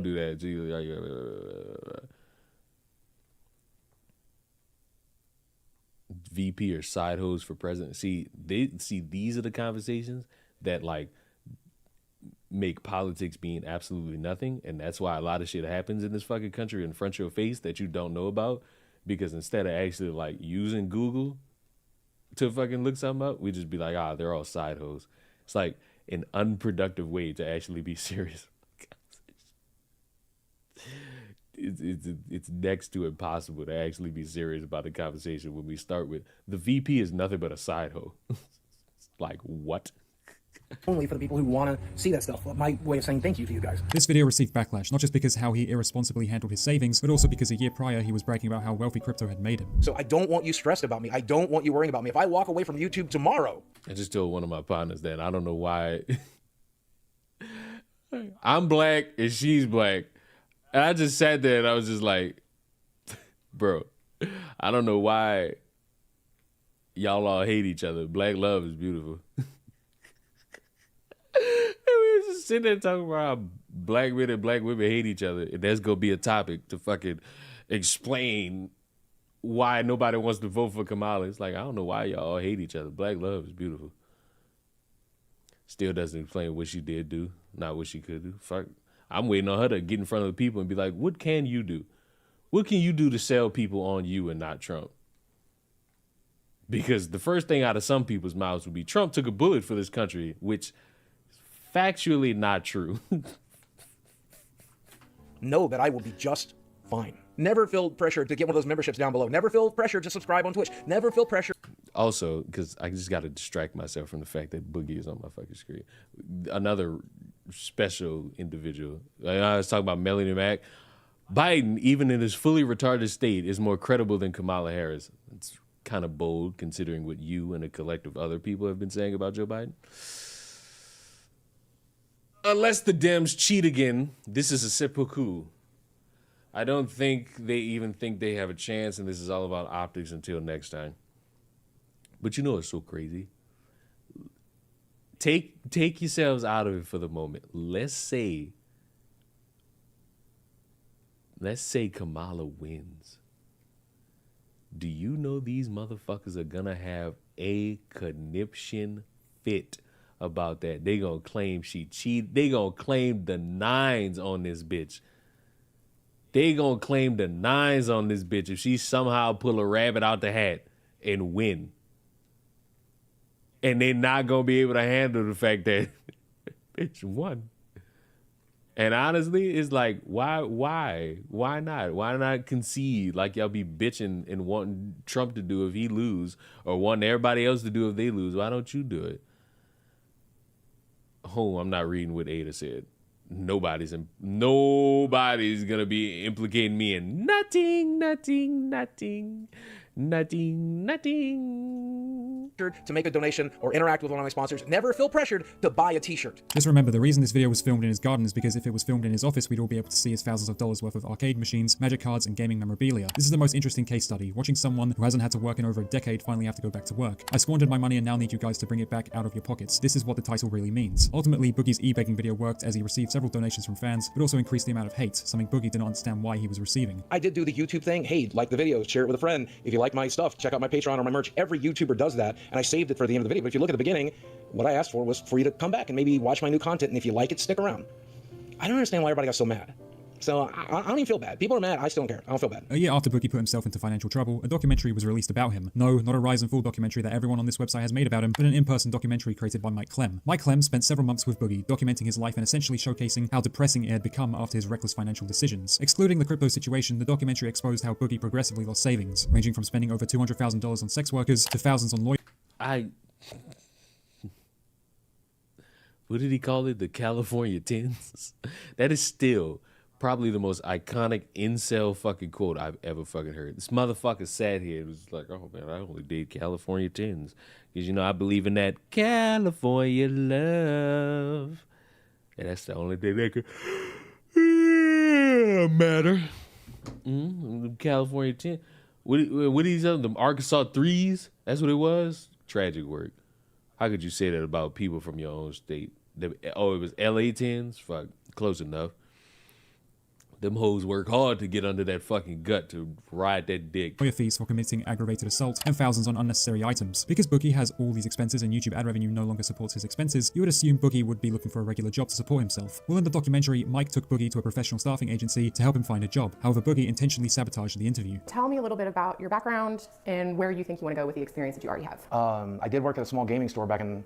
do that. VP or side hoes for president. These are the conversations that like make politics mean absolutely nothing, and that's why a lot of shit happens in this fucking country in front of your face that you don't know about, because instead of actually like using Google to fucking look something up, we just be like, they're all side hoes. It's like an unproductive way to actually be serious. It's next to impossible to actually be serious about the conversation when we start with the VP is nothing but a side hoe. Like, what? Only for the people who want to see that stuff. My way of saying thank you to you guys. This video received backlash, not just because how he irresponsibly handled his savings, but also because a year prior he was bragging about how wealthy crypto had made him. So I don't want you stressed about me. I don't want you worrying about me. If I walk away from YouTube tomorrow. I just told one of my partners that I don't know why. I'm black and she's black. And I just sat there and I was just like, bro, I don't know why y'all all hate each other. Black love is beautiful. We were just sitting there talking about how black men and black women hate each other. And that's going to be a topic to fucking explain why nobody wants to vote for Kamala. It's like, I don't know why y'all all hate each other. Black love is beautiful. Still doesn't explain what she did do, not what she could do. Fuck. I'm waiting on her to get in front of the people and be like, what can you do? What can you do to sell people on you and not Trump? Because the first thing out of some people's mouths would be Trump took a bullet for this country, which is factually not true. Know that I will be just fine. Never feel pressure to get one of those memberships down below. Never feel pressure to subscribe on Twitch. Never feel pressure. Also, because I just got to distract myself from the fact that Boogie is on my fucking screen. Another special individual. I was talking about Melanie Mac. Biden, even in his fully retarded state, is more credible than Kamala Harris. It's kind of bold considering what you and a collective other people have been saying about Joe Biden. Unless the Dems cheat again, this is a seppuku. I don't think they even think they have a chance, and this is all about optics until next time. But you know what's so crazy? Take yourselves out of it for the moment. Let's say Kamala wins. Do you know these motherfuckers are gonna have a conniption fit about that? They gonna claim she cheated. They gonna claim the nines on this bitch. They gonna claim the nines on this bitch if she somehow pull a rabbit out the hat and win. And they're not gonna be able to handle the fact that bitch won. And honestly, it's like, why not? Why not concede like y'all be bitching and wanting Trump to do if he lose, or wanting everybody else to do if they lose? Why don't you do it? Oh, I'm not reading what Ada said. Nobody's gonna be implicating me in nothing. To make a donation or interact with one of my sponsors. Never feel pressured to buy a t-shirt. Just remember, the reason this video was filmed in his garden is because if it was filmed in his office, we'd all be able to see his thousands of dollars worth of arcade machines, magic cards, and gaming memorabilia. This is the most interesting case study, watching someone who hasn't had to work in over a decade finally have to go back to work. I squandered my money and now need you guys to bring it back out of your pockets. This is what the title really means. Ultimately, Boogie's e-begging video worked as he received several donations from fans, but also increased the amount of hate, something Boogie didn't understand why he was receiving. I did do the YouTube thing. Hey, like the video, share it with a friend. If you like my stuff, check out my Patreon or my merch. Every YouTuber does that, and I saved it for the end of the video. But if you look at the beginning, what I asked for was for you to come back and maybe watch my new content, and if you like it, stick around. I don't understand why everybody got so mad. So I don't even feel bad. People are mad. I still don't care. I don't feel bad. A year after Boogie put himself into financial trouble, a documentary was released about him. No, not a rise and fall documentary that everyone on this website has made about him, but an in-person documentary created by Mike Clem. Mike Clem spent several months with Boogie, documenting his life and essentially showcasing how depressing it had become after his reckless financial decisions. Excluding the crypto situation, the documentary exposed how Boogie progressively lost savings, ranging from spending over $200,000 on sex workers to thousands on lawyers. What did he call it? The California Tens? That is still probably the most iconic incel fucking quote I've ever fucking heard. This motherfucker sat here and was like, oh man, I only date California Tens. Because, you know, I believe in that California love. And that's the only thing that could matter. California 10. What are these other, them Arkansas 3s? That's what it was? Tragic work. How could you say that about people from your own state? Oh, it was LA 10s? Fuck, close enough. Them hoes work hard to get under that fucking gut to ride that dick. Lawyer fees for committing aggravated assault and thousands on unnecessary items. Because Boogie has all these expenses and YouTube ad revenue no longer supports his expenses, you would assume Boogie would be looking for a regular job to support himself. Well, in the documentary, Mike took Boogie to a professional staffing agency to help him find a job. However, Boogie intentionally sabotaged the interview. Tell me a little bit about your background and where you think you want to go with the experience that you already have. I did work at a small gaming store back in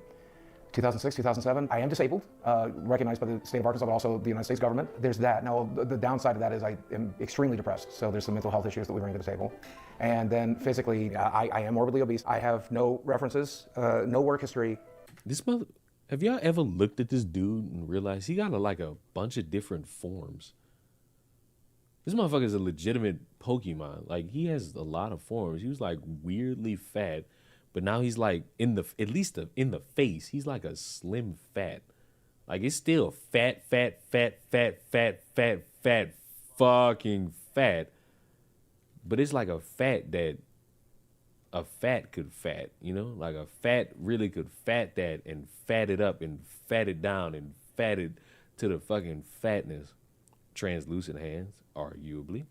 2006, 2007. I am disabled, recognized by the state of Arkansas, but also the United States government. There's that. Now, the downside of that is I am extremely depressed. So there's some mental health issues that we bring to the table. And then physically, I am morbidly obese. I have no references, no work history. Have y'all ever looked at this dude and realized he got like a bunch of different forms? This motherfucker is a legitimate Pokemon. Like, he has a lot of forms. He was like weirdly fat. But now he's like, in the face, he's like a slim fat. Like, it's still fat, fucking fat. But it's like a fat that a fat could fat, you know? Like a fat really could fat that and fat it up and fat it down and fat it to the fucking fatness. Translucent hands, arguably.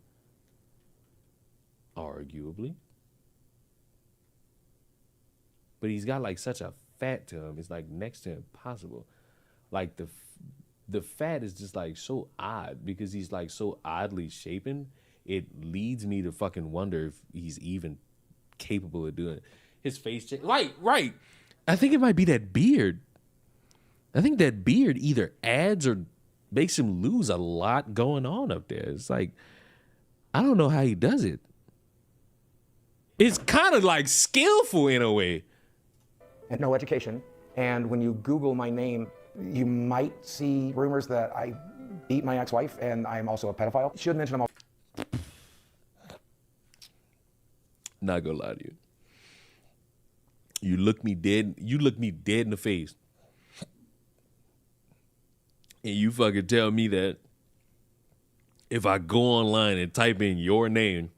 But he's got like such a fat to him. It's like next to impossible. Like the fat is just like so odd because he's like so oddly shapen. It leads me to fucking wonder if he's even capable of doing it. His face change. Right. I think it might be that beard. I think that beard either adds or makes him lose a lot going on up there. It's like, I don't know how he does it. It's kind of like skillful in a way. And no education. And when you Google my name, you might see rumors that I beat my ex-wife and I'm also a pedophile. Should mention I'm all. Not gonna lie to you. You look me dead in the face. And you fucking tell me that if I go online and type in your name,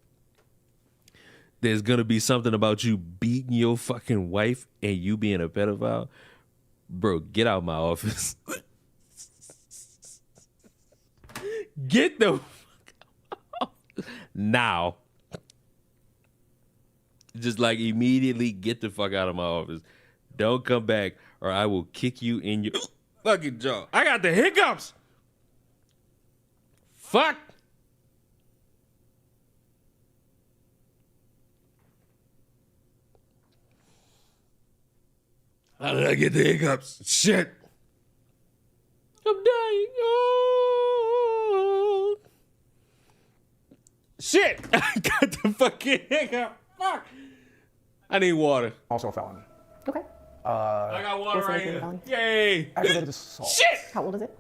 there's gonna be something about you beating your fucking wife and you being a pedophile. Bro, get out of my office. Get the fuck out now. Just like immediately get the fuck out of my office. Don't come back or I will kick you in your fucking jaw. I got the hiccups. Fuck. How did I get the hiccups? Shit. I'm dying. Oh. Shit. I got the fucking hiccup. Fuck. I need water. Also a felon. Okay. I got water right here. Yay. Aggravated assault. Shit. How old is it?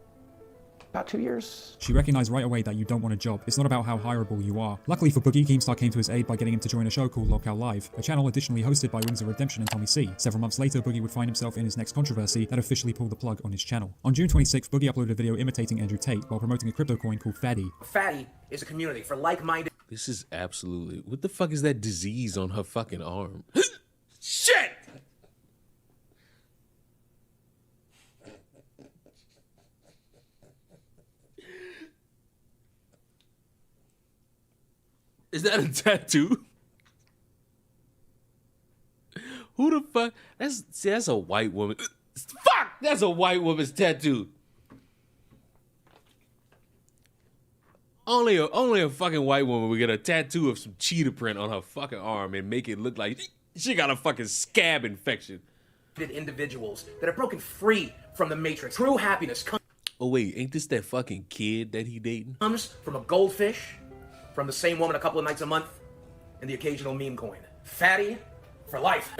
About 2 years. She recognized right away that you don't want a job. It's not about how hireable you are. Luckily for Boogie, Keemstar came to his aid by getting him to join a show called Locale Live, a channel additionally hosted by Wings of Redemption and Tommy C. Several months later, Boogie would find himself in his next controversy that officially pulled the plug on his channel. On June 26th, Boogie uploaded a video imitating Andrew Tate while promoting a crypto coin called Fatty. Fatty is a community for like-minded. This is absolutely... What the fuck is that disease on her fucking arm? Shit! Is that a tattoo? Who the fuck? That's a white woman. Fuck! That's a white woman's tattoo. Only a fucking white woman would get a tattoo of some cheetah print on her fucking arm and make it look like she got a fucking scab infection. Individuals that are broken free from the matrix. True happiness Oh wait, ain't this that fucking kid that he dating? comes from a goldfish, from the same woman a couple of nights a month, and the occasional meme coin. Fatty for life.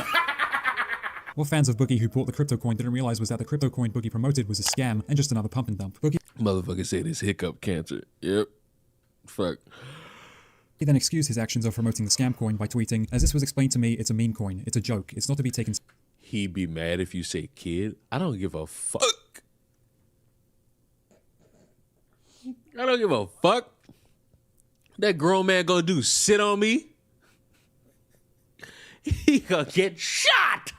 What fans of Boogie who bought the crypto coin didn't realize was that the crypto coin Boogie promoted was a scam and just another pump and dump. Boogie Motherfucker said it's hiccup cancer. Yep. Fuck. He then excused his actions of promoting the scam coin by tweeting, "As this was explained to me, it's a meme coin. It's a joke. It's not to be taken." He'd be mad if you say kid. I don't give a fuck. I don't give a fuck. That grown man gonna do sit on me? He gonna get shot.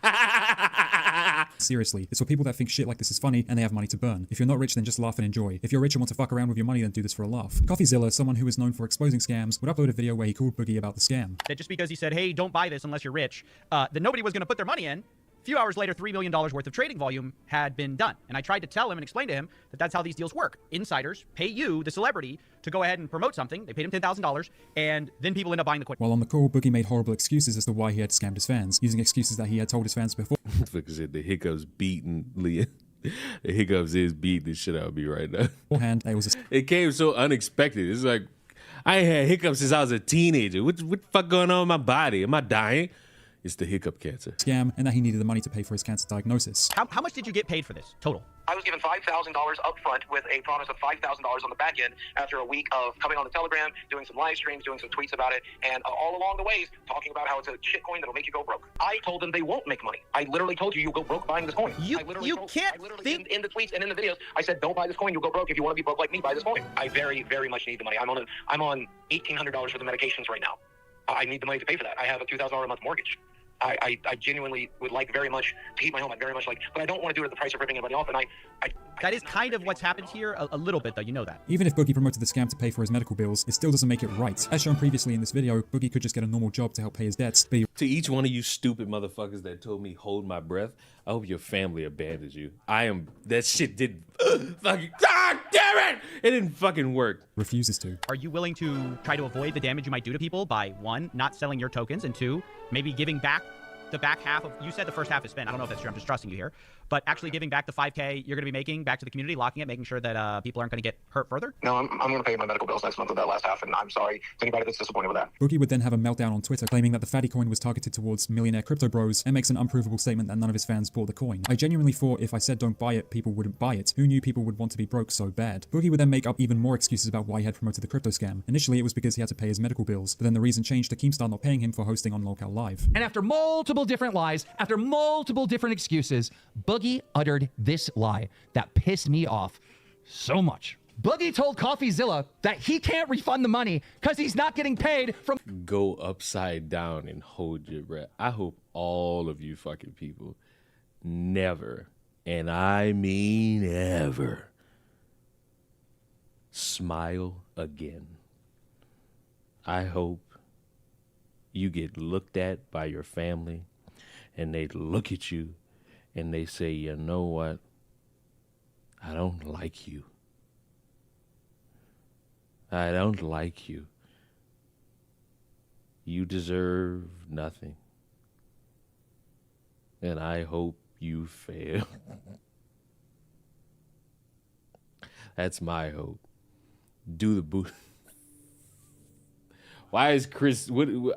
Seriously, it's for people that think shit like this is funny and they have money to burn. If you're not rich, then just laugh and enjoy. If you're rich and want to fuck around with your money, then do this for a laugh. CoffeeZilla, someone who is known for exposing scams, would upload a video where he called Boogie about the scam. That just because he said, hey, don't buy this unless you're rich, that nobody was going to put their money in. A few hours later, $3 million worth of trading volume had been done. And I tried to tell him and explain to him that that's how these deals work. Insiders pay you, the celebrity, to go ahead and promote something. They paid him $10,000, and then people end up buying the coin. While on the call, Boogie made horrible excuses as to why he had scammed his fans, using excuses that he had told his fans before. Because the hiccups beating Leah. The hiccups is beating the shit out of me right now. Beforehand, it came so unexpected. It's like, I ain't had hiccups since I was a teenager. What the fuck going on with my body? Am I dying? It's the hiccup cancer. Scam, and that he needed the money to pay for his cancer diagnosis. How much did you get paid for this, total? I was given $5,000 up front with a promise of $5,000 on the back end after a week of coming on the Telegram, doing some live streams, doing some tweets about it, and all along the ways talking about how it's a shit coin that'll make you go broke. I told them they won't make money. I literally told you go broke buying this coin. You can't think... In the tweets and in the videos, I said, don't buy this coin, you'll go broke. If you want to be broke like me, buy this coin. I very, very much need the money. I'm on $1,800 for the medications right now. I need the money to pay for that. I have a $2,000 a month mortgage. I genuinely would like very much to keep my home. I'd very much like, but I don't want to do it at the price of ripping anybody off. And that is kind of what's happened here a little bit, though. You know that. Even if Boogie promoted the scam to pay for his medical bills, it still doesn't make it right. As shown previously in this video, Boogie could just get a normal job to help pay his debts. But to each one of you stupid motherfuckers that told me hold my breath, I hope your family abandons you. That shit didn't fucking, God damn it! It didn't fucking work. Refuses to. Are you willing to try to avoid the damage you might do to people by, one, not selling your tokens, and two, maybe giving back the back half of, you said the first half is spent. I don't know if that's true. I'm just trusting you here. But actually giving back the $5K you're going to be making back to the community, locking it, making sure that people aren't going to get hurt further? No, I'm going to pay my medical bills next month with that last half, and I'm sorry to anybody that's disappointed with that. Boogie would then have a meltdown on Twitter, claiming that the fatty coin was targeted towards millionaire crypto bros, and makes an unprovable statement that none of his fans bought the coin. I genuinely thought if I said don't buy it, people wouldn't buy it. Who knew people would want to be broke so bad? Boogie would then make up even more excuses about why he had promoted the crypto scam. Initially, it was because he had to pay his medical bills, but then the reason changed to Keemstar not paying him for hosting on Locale Live. And after multiple different lies, after multiple different excuses, Boogie uttered this lie that pissed me off so much. Boogie told CoffeeZilla that he can't refund the money because he's not getting paid from... Go upside down and hold your breath. I hope all of you fucking people never, and I mean ever, smile again. I hope you get looked at by your family and they look at you and they say, you know what? I don't like you. I don't like you. You deserve nothing. And I hope you fail. That's my hope. Do the boot. Why is Chris...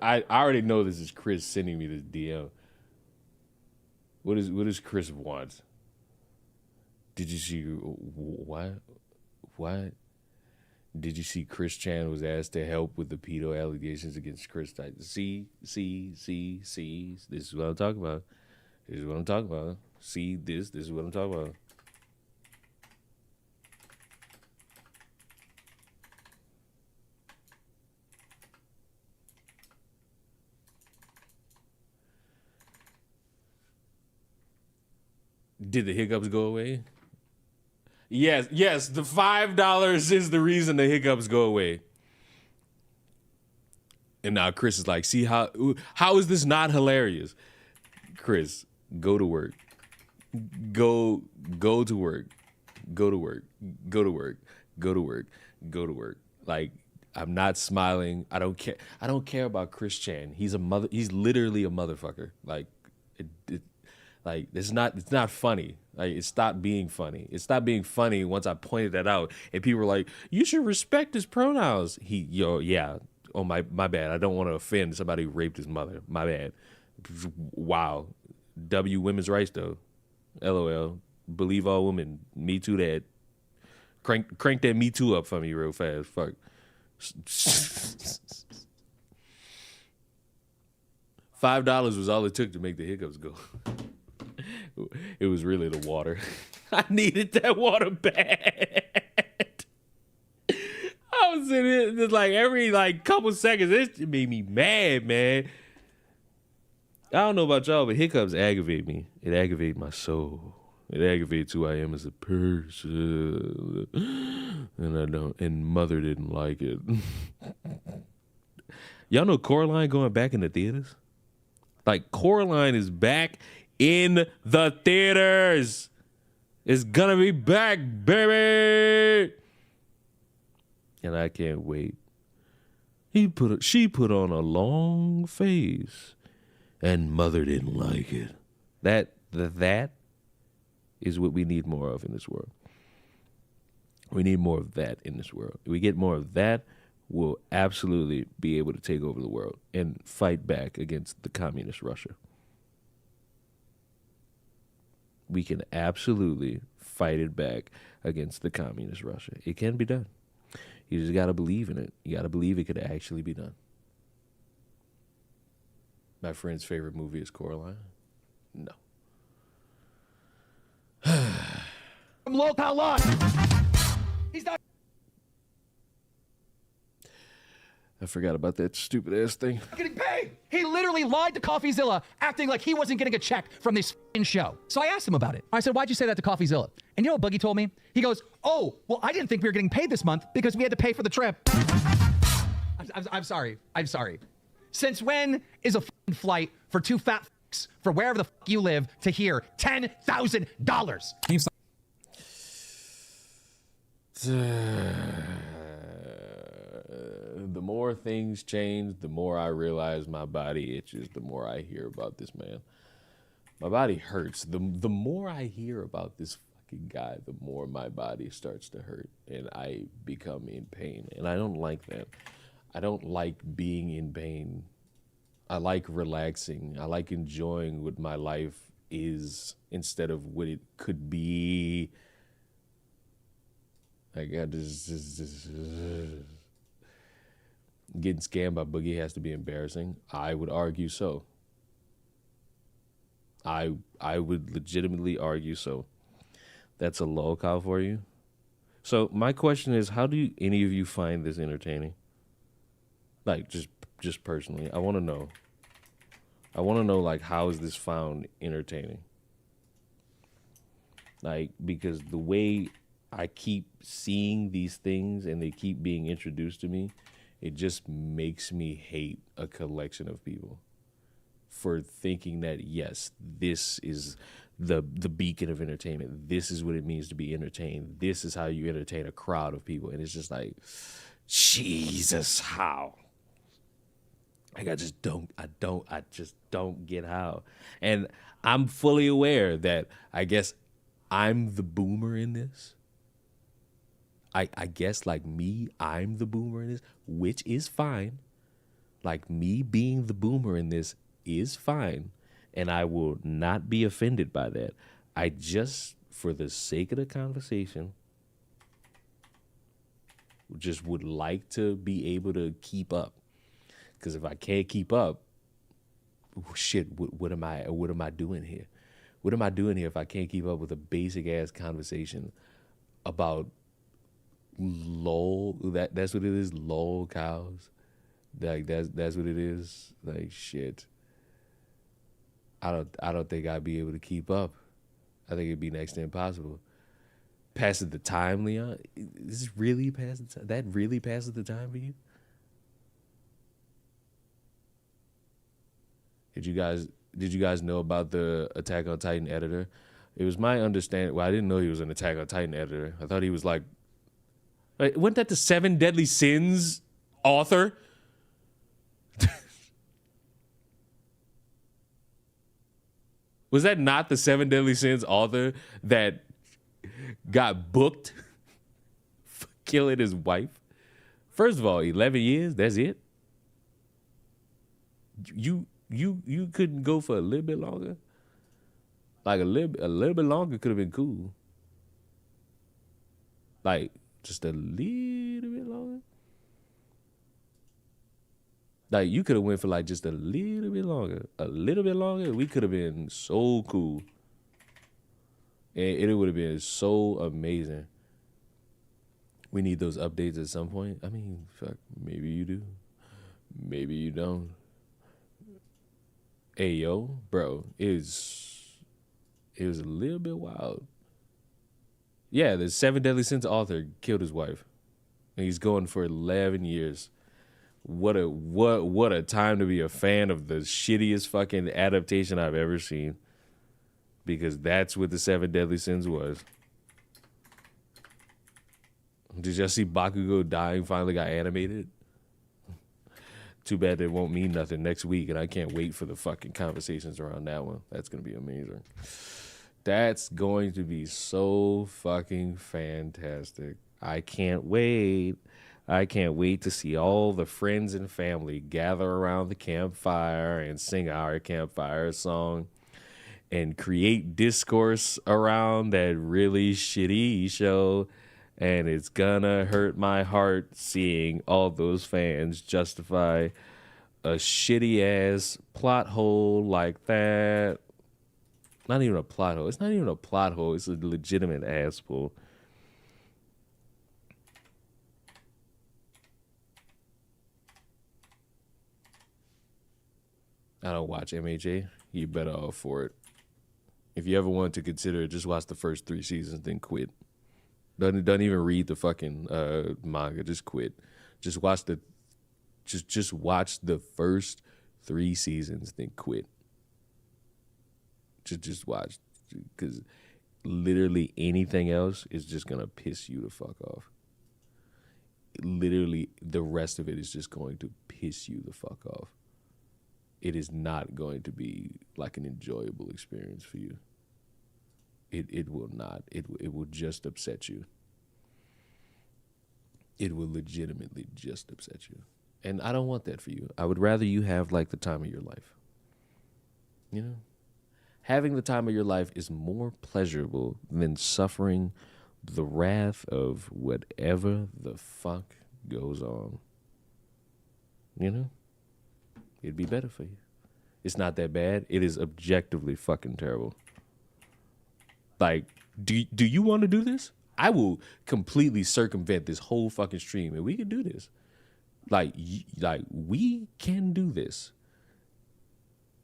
I already know this is Chris sending me this DM. What does Chris want? Did you see what? Did you see Chris Chan was asked to help with the pedo allegations against Chris? See. This is what I'm talking about. This is what I'm talking about. See this. This is what I'm talking about. Did the hiccups go away? Yes, the $5 is the reason the hiccups go away. And now Chris is like, see how is this not hilarious? Chris, go to work. Go to work. Go to work. Go to work. Go to work. Go to work. Like, I'm not smiling. I don't care. I don't care about Chris Chan. He's literally a motherfucker. Like, like it's not funny. Like, it stopped being funny. It stopped being funny once I pointed that out, and people were like, "You should respect his pronouns." Yeah. Oh my bad. I don't want to offend somebody who raped his mother. My bad. Wow. W women's rights though. LOL. Believe all women. Me too. That. Crank that Me Too up for me real fast. Fuck. $5 was all it took to make the hiccups go. It was really the water. I needed that water bad. I was in it just like every couple seconds. It made me mad, man. I don't know about y'all, but hiccups aggravate me. It aggravates my soul. It aggravates who I am as a person. And mother didn't like it. Y'all know Coraline going back in the theaters? Like, Coraline is back in the theaters. It's gonna be back, baby. And I can't wait. She put on a long face, and mother didn't like it. That is what we need more of in this world. We need more of that in this world. If we get more of that, we'll absolutely be able to take over the world and fight back against the communist Russia. We can absolutely fight it back against the communist Russia. It can be done. You just got to believe in it. You got to believe it could actually be done. My friend's favorite movie is Coraline. No. From local law. He's not. I forgot about that stupid ass thing. Getting paid. He literally lied to CoffeeZilla, acting like he wasn't getting a check from this show. So I asked him about it. I said, "Why'd you say that to CoffeeZilla?" And you know what Boogie told me? He goes, "Oh, well, I didn't think we were getting paid this month because we had to pay for the trip." I'm sorry. I'm sorry. Since when is a flight for two fat fucks for wherever the fuck you live to here $10,000? The more things change, the more I realize my body itches, the more I hear about this man. My body hurts. The more I hear about this fucking guy, the more my body starts to hurt, and I become in pain. And I don't like that. I don't like being in pain. I like relaxing. I like enjoying what my life is instead of what it could be. Like, I just getting scammed by Boogie has to be embarrassing. I would argue so. I would legitimately argue so. That's a low call for you. So my question is, how do any of you find this entertaining? Like, just personally, I want to know. I want to know, like, how is this found entertaining? Like, because the way I keep seeing these things and they keep being introduced to me, it just makes me hate a collection of people for thinking that, yes, this is the beacon of entertainment. This is what it means to be entertained. This is how you entertain a crowd of people. And it's just like, Jesus, how? Like, I just don't get how. And I'm fully aware that I guess I'm the boomer in this. I guess, like, me, I'm the boomer in this, which is fine. Like, me being the boomer in this is fine, and I will not be offended by that. I just, for the sake of the conversation, just would like to be able to keep up. Because if I can't keep up, shit, what am I doing here? What am I doing here if I can't keep up with a basic ass conversation about lol? That's what it is. Lol cows. Like, that's what it is. Like, shit. I don't think I'd be able to keep up. I think it'd be next to impossible. Passes the time, Leon? Is this really past the time? That really passes the time for you? Did you guys know about the Attack on Titan editor? It was my understanding. Well, I didn't know he was an Attack on Titan editor. I thought he was like, wasn't that the 7 Deadly Sins author? Was that not the 7 Deadly Sins author that got booked for killing his wife? First of all, 11 years, that's it? You couldn't go for a little bit longer? Like, a little bit longer could have been cool. Like, just a little bit longer? Like, you could have went for, like, just a little bit longer. A little bit longer, we could have been so cool. And it would have been so amazing. We need those updates at some point. I mean, fuck, maybe you do. Maybe you don't. Hey yo, bro, it was a little bit wild. Yeah, the 7 Deadly Sins author killed his wife. And he's going for 11 years. What a time to be a fan of the shittiest fucking adaptation I've ever seen. Because that's what the 7 Deadly Sins was. Did y'all see Bakugo dying finally got animated? Too bad it won't mean nothing next week, and I can't wait for the fucking conversations around that one. That's going to be amazing. That's going to be so fucking fantastic. I can't wait. I can't wait to see all the friends and family gather around the campfire and sing our campfire song and create discourse around that really shitty show. And it's gonna hurt my heart seeing all those fans justify a shitty ass plot hole like that. Not even a plot hole. It's not even a plot hole. It's a legitimate ass pull. I don't watch MHA. You better off for it. If you ever want to consider it, just watch the first 3 seasons, then quit. Don't even read the fucking manga. Just quit. Just watch the first 3 seasons, then quit. Just watch, because literally anything else is just gonna piss you the fuck off. Literally, the rest of it is just going to piss you the fuck off. It is not going to be like an enjoyable experience for you. It will not. It will just upset you. It will legitimately just upset you. And I don't want that for you. I would rather you have like the time of your life. You know? Having the time of your life is more pleasurable than suffering the wrath of whatever the fuck goes on. You know? It'd be better for you. It's not that bad. It is objectively fucking terrible. Like, do you want to do this? I will completely circumvent this whole fucking stream, and we can do this. Like we can do this.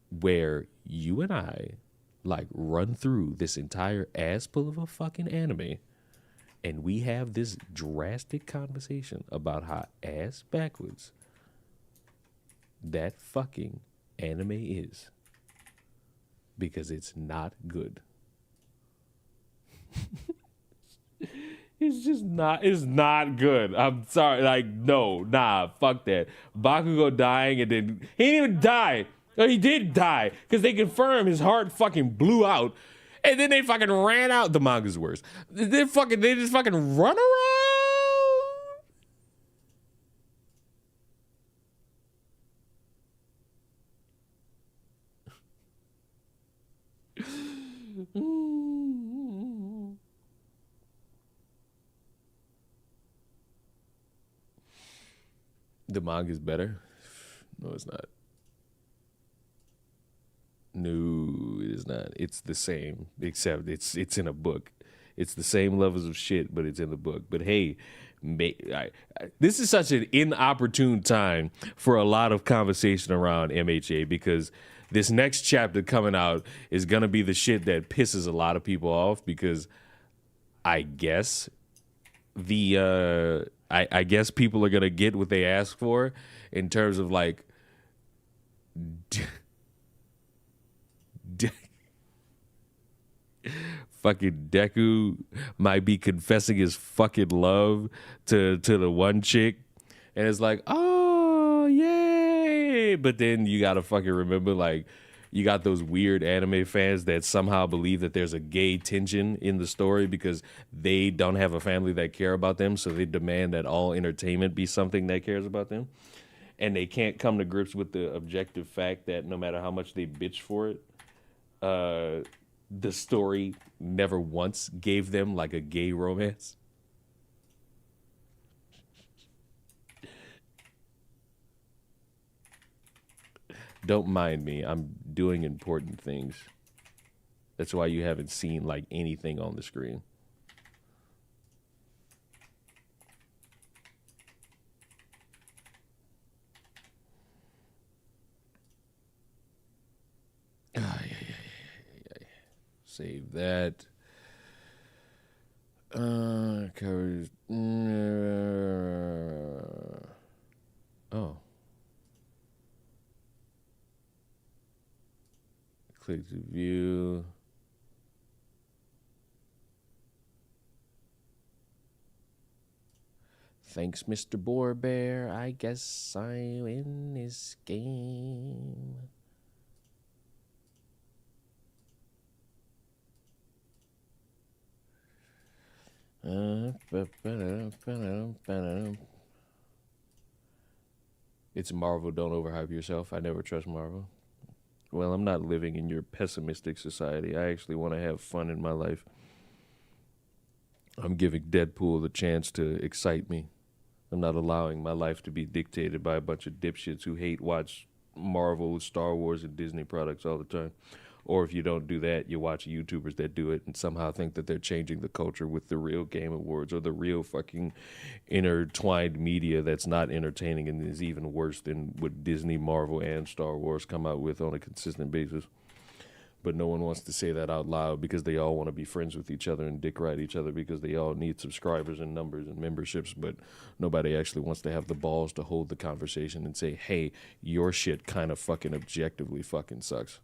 Where you and I, like, run through this entire ass full of a fucking anime, and we have this drastic conversation about how ass backwards that fucking anime is. Because it's not good. It's not good. I'm sorry. Like, no, nah, fuck that. Bakugo dying, and then he didn't even die. No, he did die, because they confirmed his heart fucking blew out, and then they fucking ran out. The manga's worse. They just fucking run around. The manga's better? No, it's not. No, it is not. It's the same, except it's in a book. It's the same levels of shit, but it's in the book. But hey, this is such an inopportune time for a lot of conversation around MHA, because this next chapter coming out is going to be the shit that pisses a lot of people off, because I guess I guess people are going to get what they ask for in terms of, like, fucking Deku might be confessing his fucking love to the one chick, and it's like, oh, yay. But then you got to fucking remember, like, you got those weird anime fans that somehow believe that there's a gay tension in the story because they don't have a family that care about them, so they demand that all entertainment be something that cares about them. And they can't come to grips with the objective fact that no matter how much they bitch for it, the story never once gave them, like, a gay romance. Don't mind me. I'm doing important things. That's why you haven't seen, like, anything on the screen. Save that. Covers. Oh. Click to view. Thanks, Mr. Boar Bear. I guess I win this game. It's Marvel. Don't overhype yourself. I never trust Marvel. Well, I'm not living in your pessimistic society. I actually want to have fun in my life. I'm giving Deadpool the chance to excite me. I'm not allowing my life to be dictated by a bunch of dipshits who watch Marvel, Star Wars, and Disney products all the time. Or if you don't do that, you watch YouTubers that do it and somehow think that they're changing the culture with the real Game Awards or the real fucking intertwined media that's not entertaining and is even worse than what Disney, Marvel, and Star Wars come out with on a consistent basis. But no one wants to say that out loud because they all want to be friends with each other and dick ride each other because they all need subscribers and numbers and memberships, but nobody actually wants to have the balls to hold the conversation and say, hey, your shit kind of fucking objectively fucking sucks.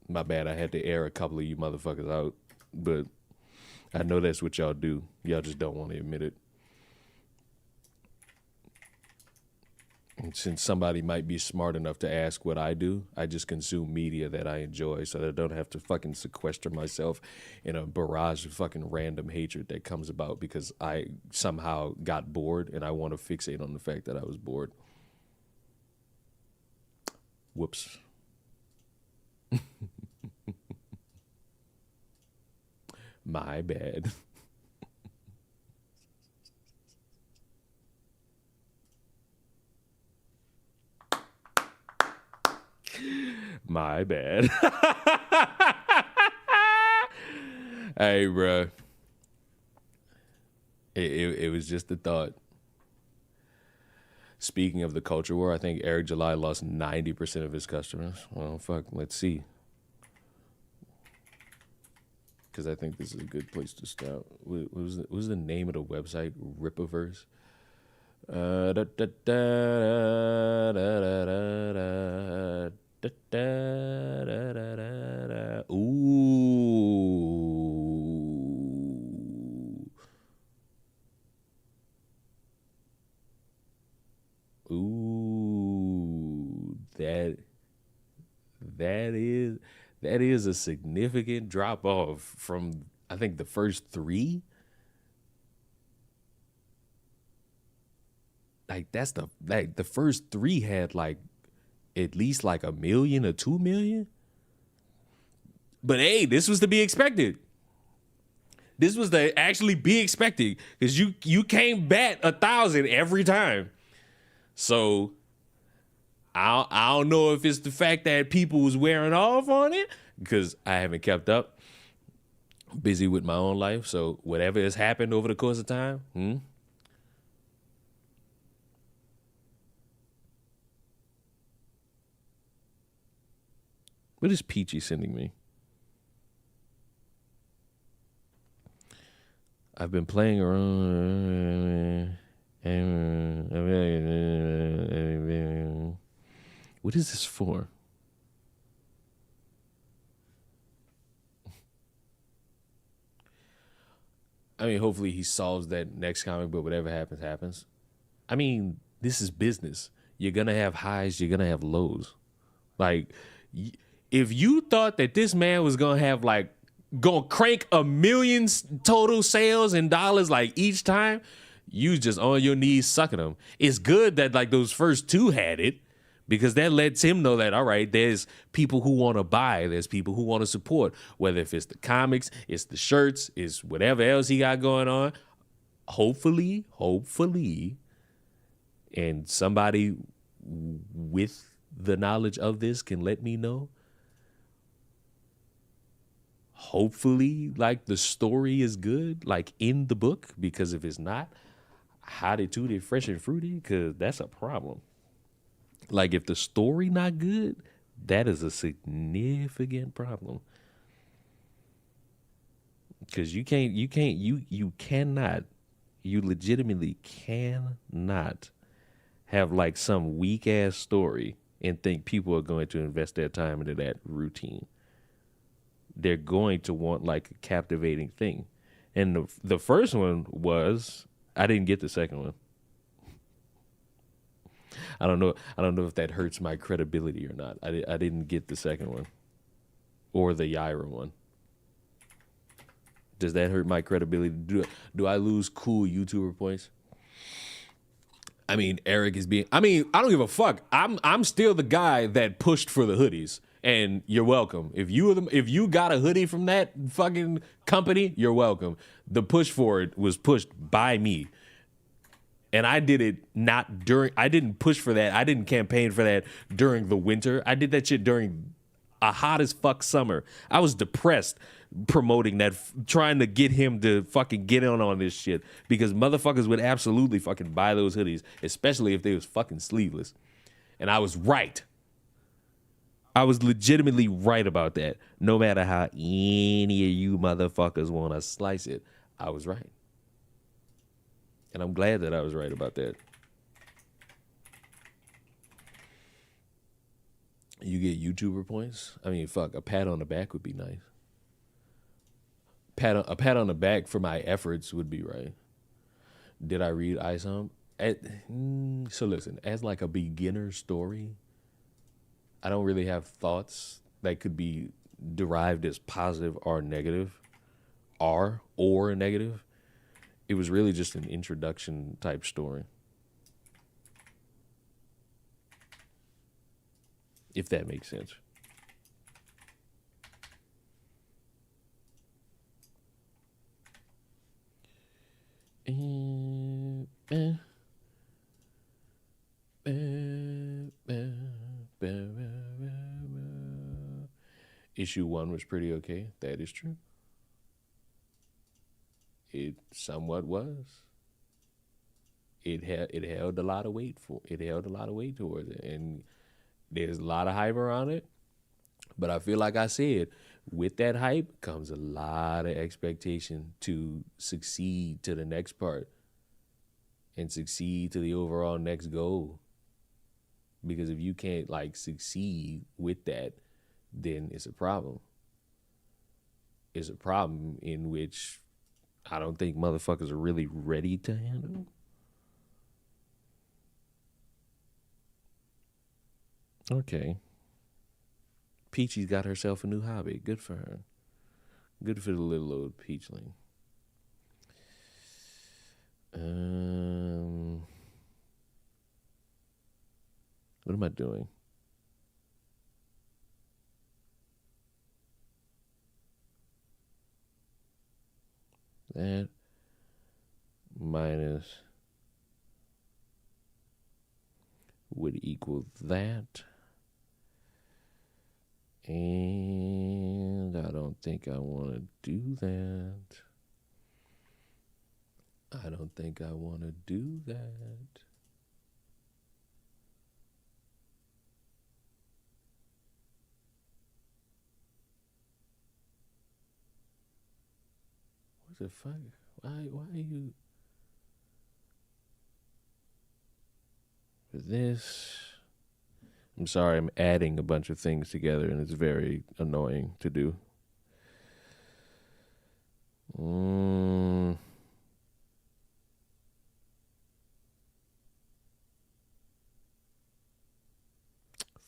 My bad, I had to air a couple of you motherfuckers out, but I know that's what y'all do. Y'all just don't want to admit it. And since somebody might be smart enough to ask what I do, I just consume media that I enjoy so that I don't have to fucking sequester myself in a barrage of fucking random hatred that comes about because I somehow got bored and I want to fixate on the fact that I was bored. Whoops. My bad. My bad. Hey, bro. It was just a thought. Speaking of the culture war, I think Eric July lost 90% of his customers. Well, fuck, let's see. Because I think this is a good place to start. What was the name of the website? Ripaverse? Ooh, that is a significant drop off from I think the first three. Like the first three had like at least like 1 million or 2 million. But hey, this was to be expected. This was to actually be expected because you can't bat 1,000 every time. So I don't know if it's the fact that people was wearing off on it because I haven't kept up. I'm busy with my own life. So whatever has happened over the course of time, What is Peachy sending me? I've been playing around. What is this for? I mean, hopefully he solves that next comic, but whatever happens, happens. I mean, this is business. You're going to have highs, you're going to have lows. Like, if you thought that this man was going to have, like, going to crank 1 million total sales in dollars, like, each time, you just on your knees sucking them. It's good that, like, those first two had it, because that lets him know that, all right, there's people who want to buy, there's people who want to support, whether if it's the comics, it's the shirts, it's whatever else he got going on. Hopefully, and somebody with the knowledge of this can let me know. Hopefully, like, the story is good, like, in the book, because if it's not, howdy tooty, fresh and fruity, because that's a problem. Like if the story not good, that is a significant problem. Because you cannot, you legitimately cannot have like some weak ass story and think people are going to invest their time into that routine. They're going to want like a captivating thing. And the first one was, I didn't get the second one. I don't know if that hurts my credibility or not. I didn't get the second one or the Yaira one. Does that hurt my credibility? Do I lose cool YouTuber points? I mean, Eric is being. I mean, I don't give a fuck. I'm still the guy that pushed for the hoodies, and you're welcome. If you got a hoodie from that fucking company, you're welcome. The push for it was pushed by me, and I did it not during. I didn't push for that. I didn't campaign for that during the winter. I did that shit during a hot as fuck summer. I was depressed promoting that, trying to get him to fucking get on this shit, because motherfuckers would absolutely fucking buy those hoodies, especially if they was fucking sleeveless. And I was right. I was legitimately right about that. No matter how any of you motherfuckers want to slice it, I was right. And I'm glad that I was right about that. You get YouTuber points? I mean, fuck, a pat on the back would be nice. A pat on the back for my efforts would be right. Did I read ISOM? So listen, as like a beginner story, I don't really have thoughts that could be derived as positive or negative, or negative. It was really just an introduction type story. If that makes sense. Issue 1 was pretty okay. That is true. It somewhat was. It held a lot of weight towards it, and there's a lot of hype around it. But I feel like I said, with that hype comes a lot of expectation to succeed to the next part and succeed to the overall next goal. Because if you can't like succeed with that, then it's a problem. It's a problem in which I don't think motherfuckers are really ready to handle. Okay. Peachy's got herself a new hobby. Good for her. Good for the little old peachling. What am I doing? That minus would equal that. And I don't think I want to do that. I don't think I want to do that. What the fuck? Why are you... For this... I'm sorry, I'm adding a bunch of things together, and it's very annoying to do.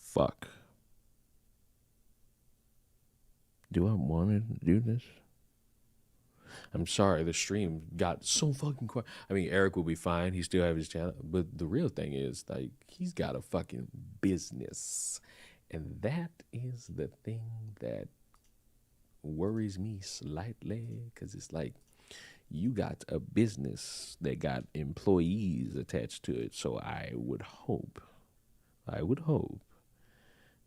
Fuck. Do I want to do this? I'm sorry, the stream got so fucking quiet. I mean, Eric will be fine. He still have his channel. But the real thing is, like, he's got a fucking business. And that is the thing that worries me slightly. Because it's like, you got a business that got employees attached to it. So I would hope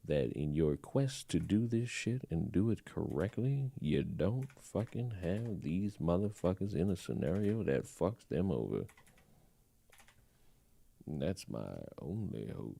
that in your quest to do this shit and do it correctly, you don't fucking have these motherfuckers in a scenario that fucks them over. And that's my only hope.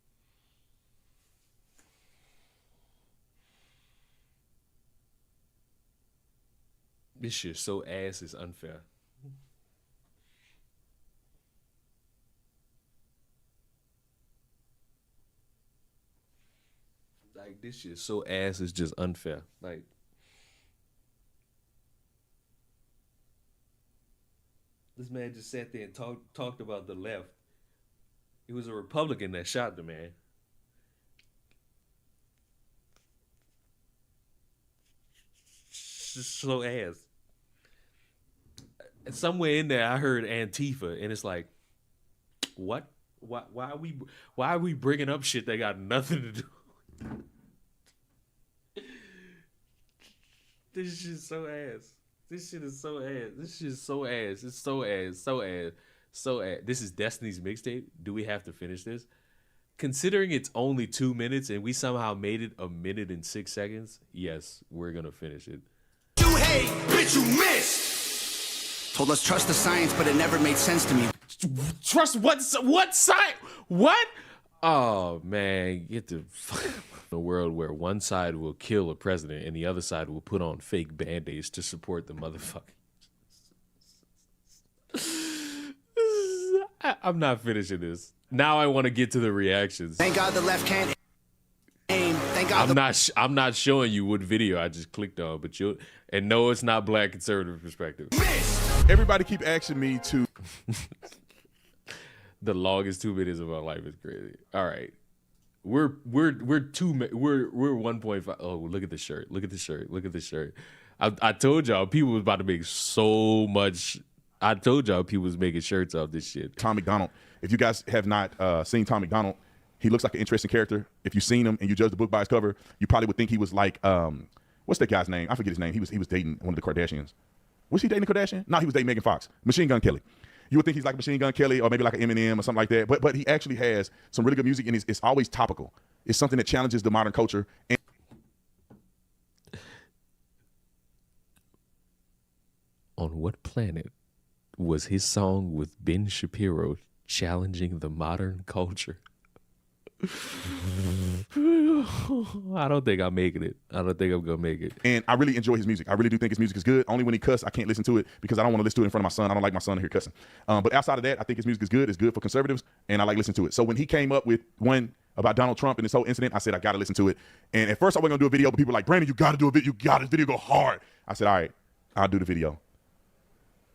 This shit so ass is unfair. Like, this shit so ass is just unfair. Like, this man just sat there and talked about the left. It was a Republican that shot the man. Just so ass. And somewhere in there, I heard Antifa, and it's like, what? Why are we bringing up shit that got nothing to do? This shit is so ass. This shit is so ass. This shit is so ass. It's so ass. So ass. So ass. This is Destiny's mixtape. Do we have to finish this? Considering it's only 2 minutes and we somehow made it 1 minute and 6 seconds, yes, we're gonna finish it. You hate, bitch, you missed. Told us trust the science, but it never made sense to me. Trust what side? What? Oh man, get the a world where one side will kill a president and the other side will put on fake band-aids to support the motherfucker. I'm not finishing this. Now I want to get to the reactions. Thank God the left can't aim. Thank God I'm not showing you what video I just clicked on, but and no, it's not Black conservative perspective. Everybody keep asking me to. The longest 2 minutes of my life is crazy. All right, we're 1.5. Oh, look at the shirt. Look at the shirt. Look at the shirt. I told y'all people was about to make so much. I told y'all people was making shirts off this shit. Tom McDonald. If you guys have not seen Tom McDonald, he looks like an interesting character. If you've seen him and you judge the book by his cover, you probably would think he was like, what's that guy's name? I forget his name. He was dating one of the Kardashians. Was he dating a Kardashian? No, he was dating Megan Fox. Machine Gun Kelly. You would think he's like Machine Gun Kelly or maybe like an Eminem or something like that. But he actually has some really good music and it's always topical. It's something that challenges the modern culture. And on what planet was his song with Ben Shapiro challenging the modern culture? I don't think I'm making it. I don't think I'm gonna make it. And I really enjoy his music. I really do think his music is good. Only when he cuss, I can't listen to it because I don't want to listen to it in front of my son. I don't like my son to hear cussing. But outside of that, I think his music is good. It's good for conservatives, and I like listening to it. So when he came up with one about Donald Trump and this whole incident, I said I got to listen to it. And at first I wasn't gonna do a video, but people were like, Brandon, you got to do a video. You got this video go hard. I said, all right, I'll do the video.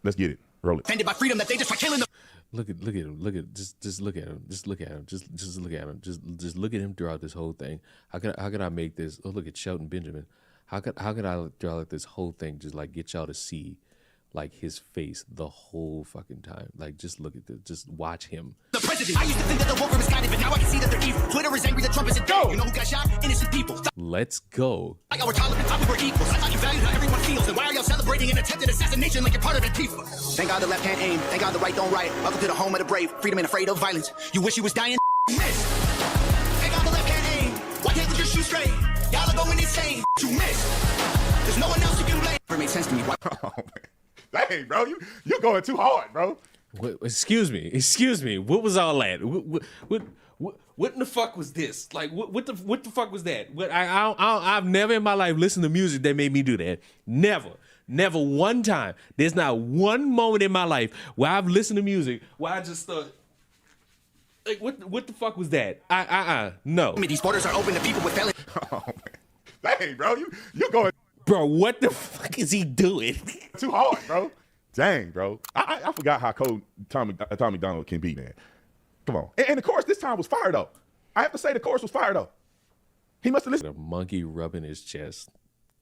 Let's get it. Roll it. Offended by freedom that they just try killing them. Look at him. Just look at him. Just look at him. Just look at him. Just look at him throughout this whole thing. How could I make this? Oh, look at Shelton Benjamin. How could I throughout this whole thing just like get y'all to see like his face the whole fucking time? Like just look at this. Just watch him. The president. I used to think that the woke are misguided, but now I can see that they're evil. Twitter is angry that Trump isn't go. You know who got shot? Innocent people. Let's go. Like our tolerant, thought we were equals. I thought you valued how everyone feels. Then why are y'all celebrating an attempted assassination like you're part of Antifa? Thank God the left can't aim. Thank God the right don't riot. Welcome to the home of the brave. Freedom and afraid of violence. You wish you was dying. Missed. Thank God the left can't aim. Why can't we just shoot straight? Y'all are going insane. You missed. There's no one else you can blame. Never made sense to me. Oh, man. Dang, bro, you're going too hard, bro. Excuse me. What was all that? What in the fuck was this? Like, what the fuck was that? I've never in my life listened to music that made me do that. Never one time. There's not one moment in my life where I've listened to music where I just thought, like, what the fuck was that? No. I mean, these borders are open to people with felonies. Oh, man. Dang, bro, you're going. Bro, what the fuck is he doing? Too hard, bro. Dang, bro. I forgot how cold Tom McDonald can be, man. Come on. And of course, this time was fire, though. I have to say the chorus was fire, though. He must have listened. A monkey rubbing his chest.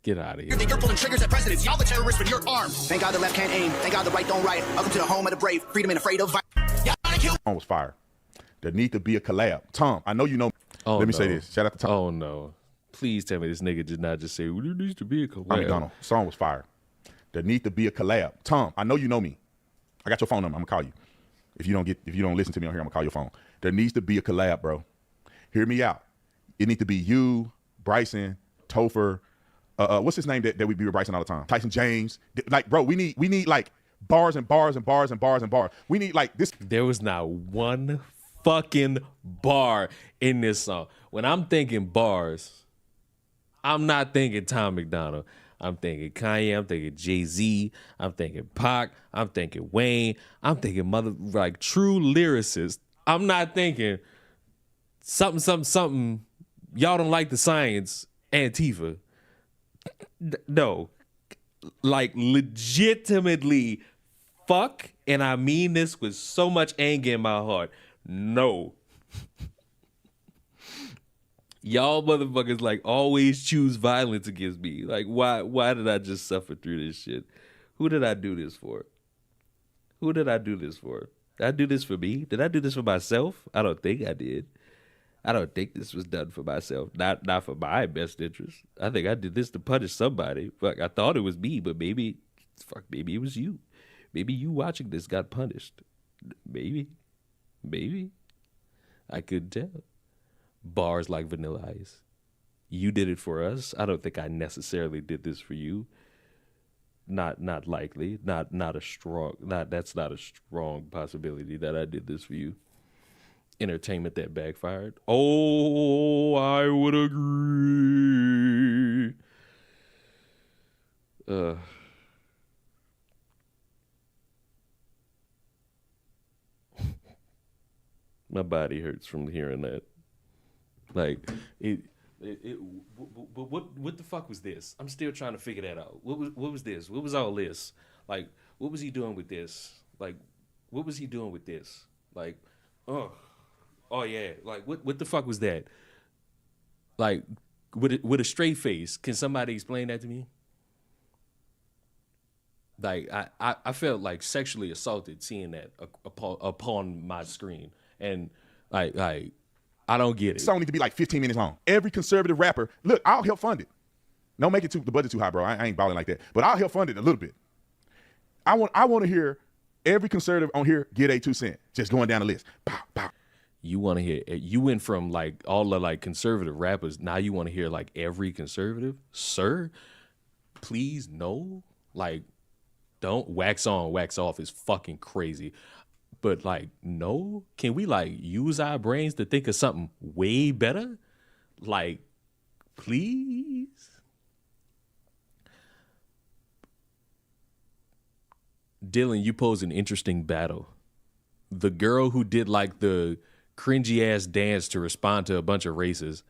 Get out of here. You're pulling triggers at presidents. Y'all the terrorists with your arms. Thank God the left can't aim. Thank God the right don't riot. Welcome to the home of the brave. Freedom and afraid of violence. Y'all trying to kill. Song was fire. There need to be a collab. Tom, I know you know. Oh, Let me say this. Shout out to Tom. Oh, no. Please tell me this nigga did not just say, well, there needs to be a collab. Tom McDonald. Song was fire. There need to be a collab. Tom, I know you know me. I got your phone number. I'm gonna call you. If you don't listen to me on here, I'm gonna call your phone. There needs to be a collab, bro. Hear me out. It needs to be you, Bryson, Topher. What's his name that we be with Bryson all the time? Tyson James. Like, bro, we need like bars and bars and bars and bars and bars. We need like this. There was not one fucking bar in this song. When I'm thinking bars, I'm not thinking Tom McDonald. I'm thinking Kanye. I'm thinking Jay-Z. I'm thinking Pac. I'm thinking Wayne. I'm thinking like true lyricists. I'm not thinking something. Y'all don't like the science. Antifa. No. Like legitimately fuck, and I mean this with so much anger in my heart. No. Y'all motherfuckers like always choose violence against me. Like why did I just suffer through this shit? Who did I do this for? Who did I do this for? Did I do this for me? Did I do this for myself? I don't think I did. I don't think this was done for myself. Not for my best interest. I think I did this to punish somebody. Fuck, I thought it was me, but maybe it was you. Maybe you watching this got punished. Maybe. I couldn't tell. Bars like Vanilla Ice. You did it for us. I don't think I necessarily did this for you. Not likely. That's not a strong possibility that I did this for you. Entertainment that backfired. Oh, I would agree. My body hurts from hearing that. Like what the fuck was this? I'm still trying to figure that out. What was this? What was all this? Like, what was he doing with this? Like, what was he doing with this? Like, oh yeah. Like, what the fuck was that? Like, with a straight face, can somebody explain that to me? Like, I felt like sexually assaulted seeing that upon my screen, and like I don't get it. The song need to be like 15 minutes long. Every conservative rapper, look, I'll help fund it. Don't make it the budget too high, bro. I ain't balling like that, but I'll help fund it a little bit. I want to hear every conservative on here get a 2 cents, just going down the list. Pow, pow. You want to hear? You went from like all the like conservative rappers. Now you want to hear like every conservative, sir? Please no. Like, don't wax on, wax off is fucking crazy. But like, no, can we like use our brains to think of something way better? Like, please. Dylan, you pose an interesting battle. The girl who did like the cringy ass dance to respond to a bunch of races,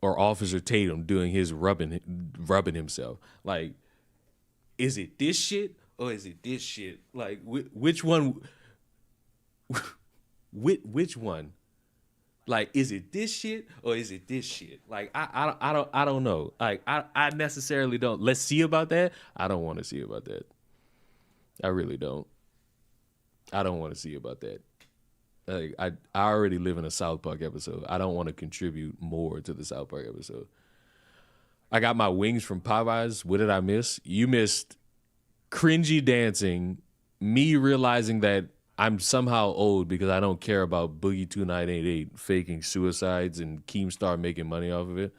or Officer Tatum doing his rubbing himself. Like, is it this shit or is it this shit? Like, which one? Which one? Like, is it this shit or is it this shit? Like, I don't know. Like, I necessarily don't. Let's see about that. I don't want to see about that. I really don't. I don't want to see about that. Like, I already live in a South Park episode. I don't want to contribute more to the South Park episode. I got my wings from Popeyes. What did I miss? You missed cringy dancing, me realizing that I'm somehow old because I don't care about Boogie2988 faking suicides and Keemstar making money off of it.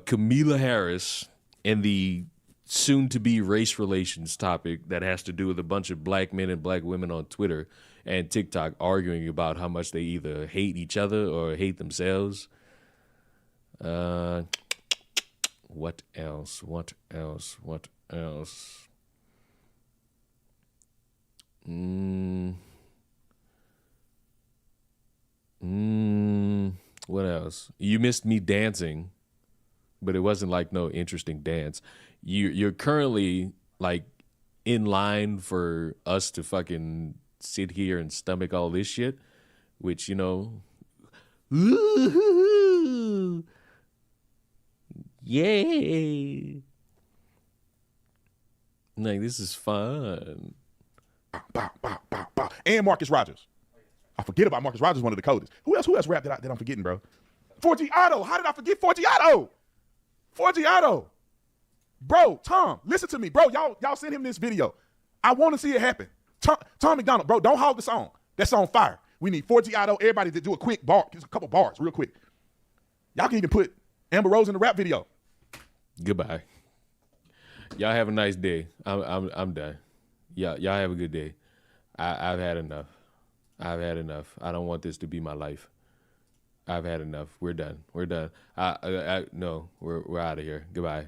Kamala Harris and the soon-to-be race relations topic that has to do with a bunch of black men and black women on Twitter and TikTok arguing about how much they either hate each other or hate themselves. What else? What else? What else? You missed me dancing, but it wasn't like no interesting dance. You're currently like in line for us to fucking sit here and stomach all this shit, which, you know, woo-hoo-hoo. Yay. Like, this is fun. Bow, bow, bow, bow. And Marcus Rogers. I forget about Marcus Rogers, one of the coldest. Who else rapped that I'm forgetting, bro? Forgiato. How did I forget Forgiato? Bro, Tom, listen to me. Bro, y'all send him this video. I want to see it happen. Tom McDonald, bro, don't hog the song. That song fire. We need Forgiato, everybody to do a quick bar, just a couple bars real quick. Y'all can even put Amber Rose in the rap video. Goodbye. Y'all have a nice day. I'm done. Y'all have a good day. I've had enough. I don't want this to be my life. I've had enough. We're done. No, we're out of here. Goodbye.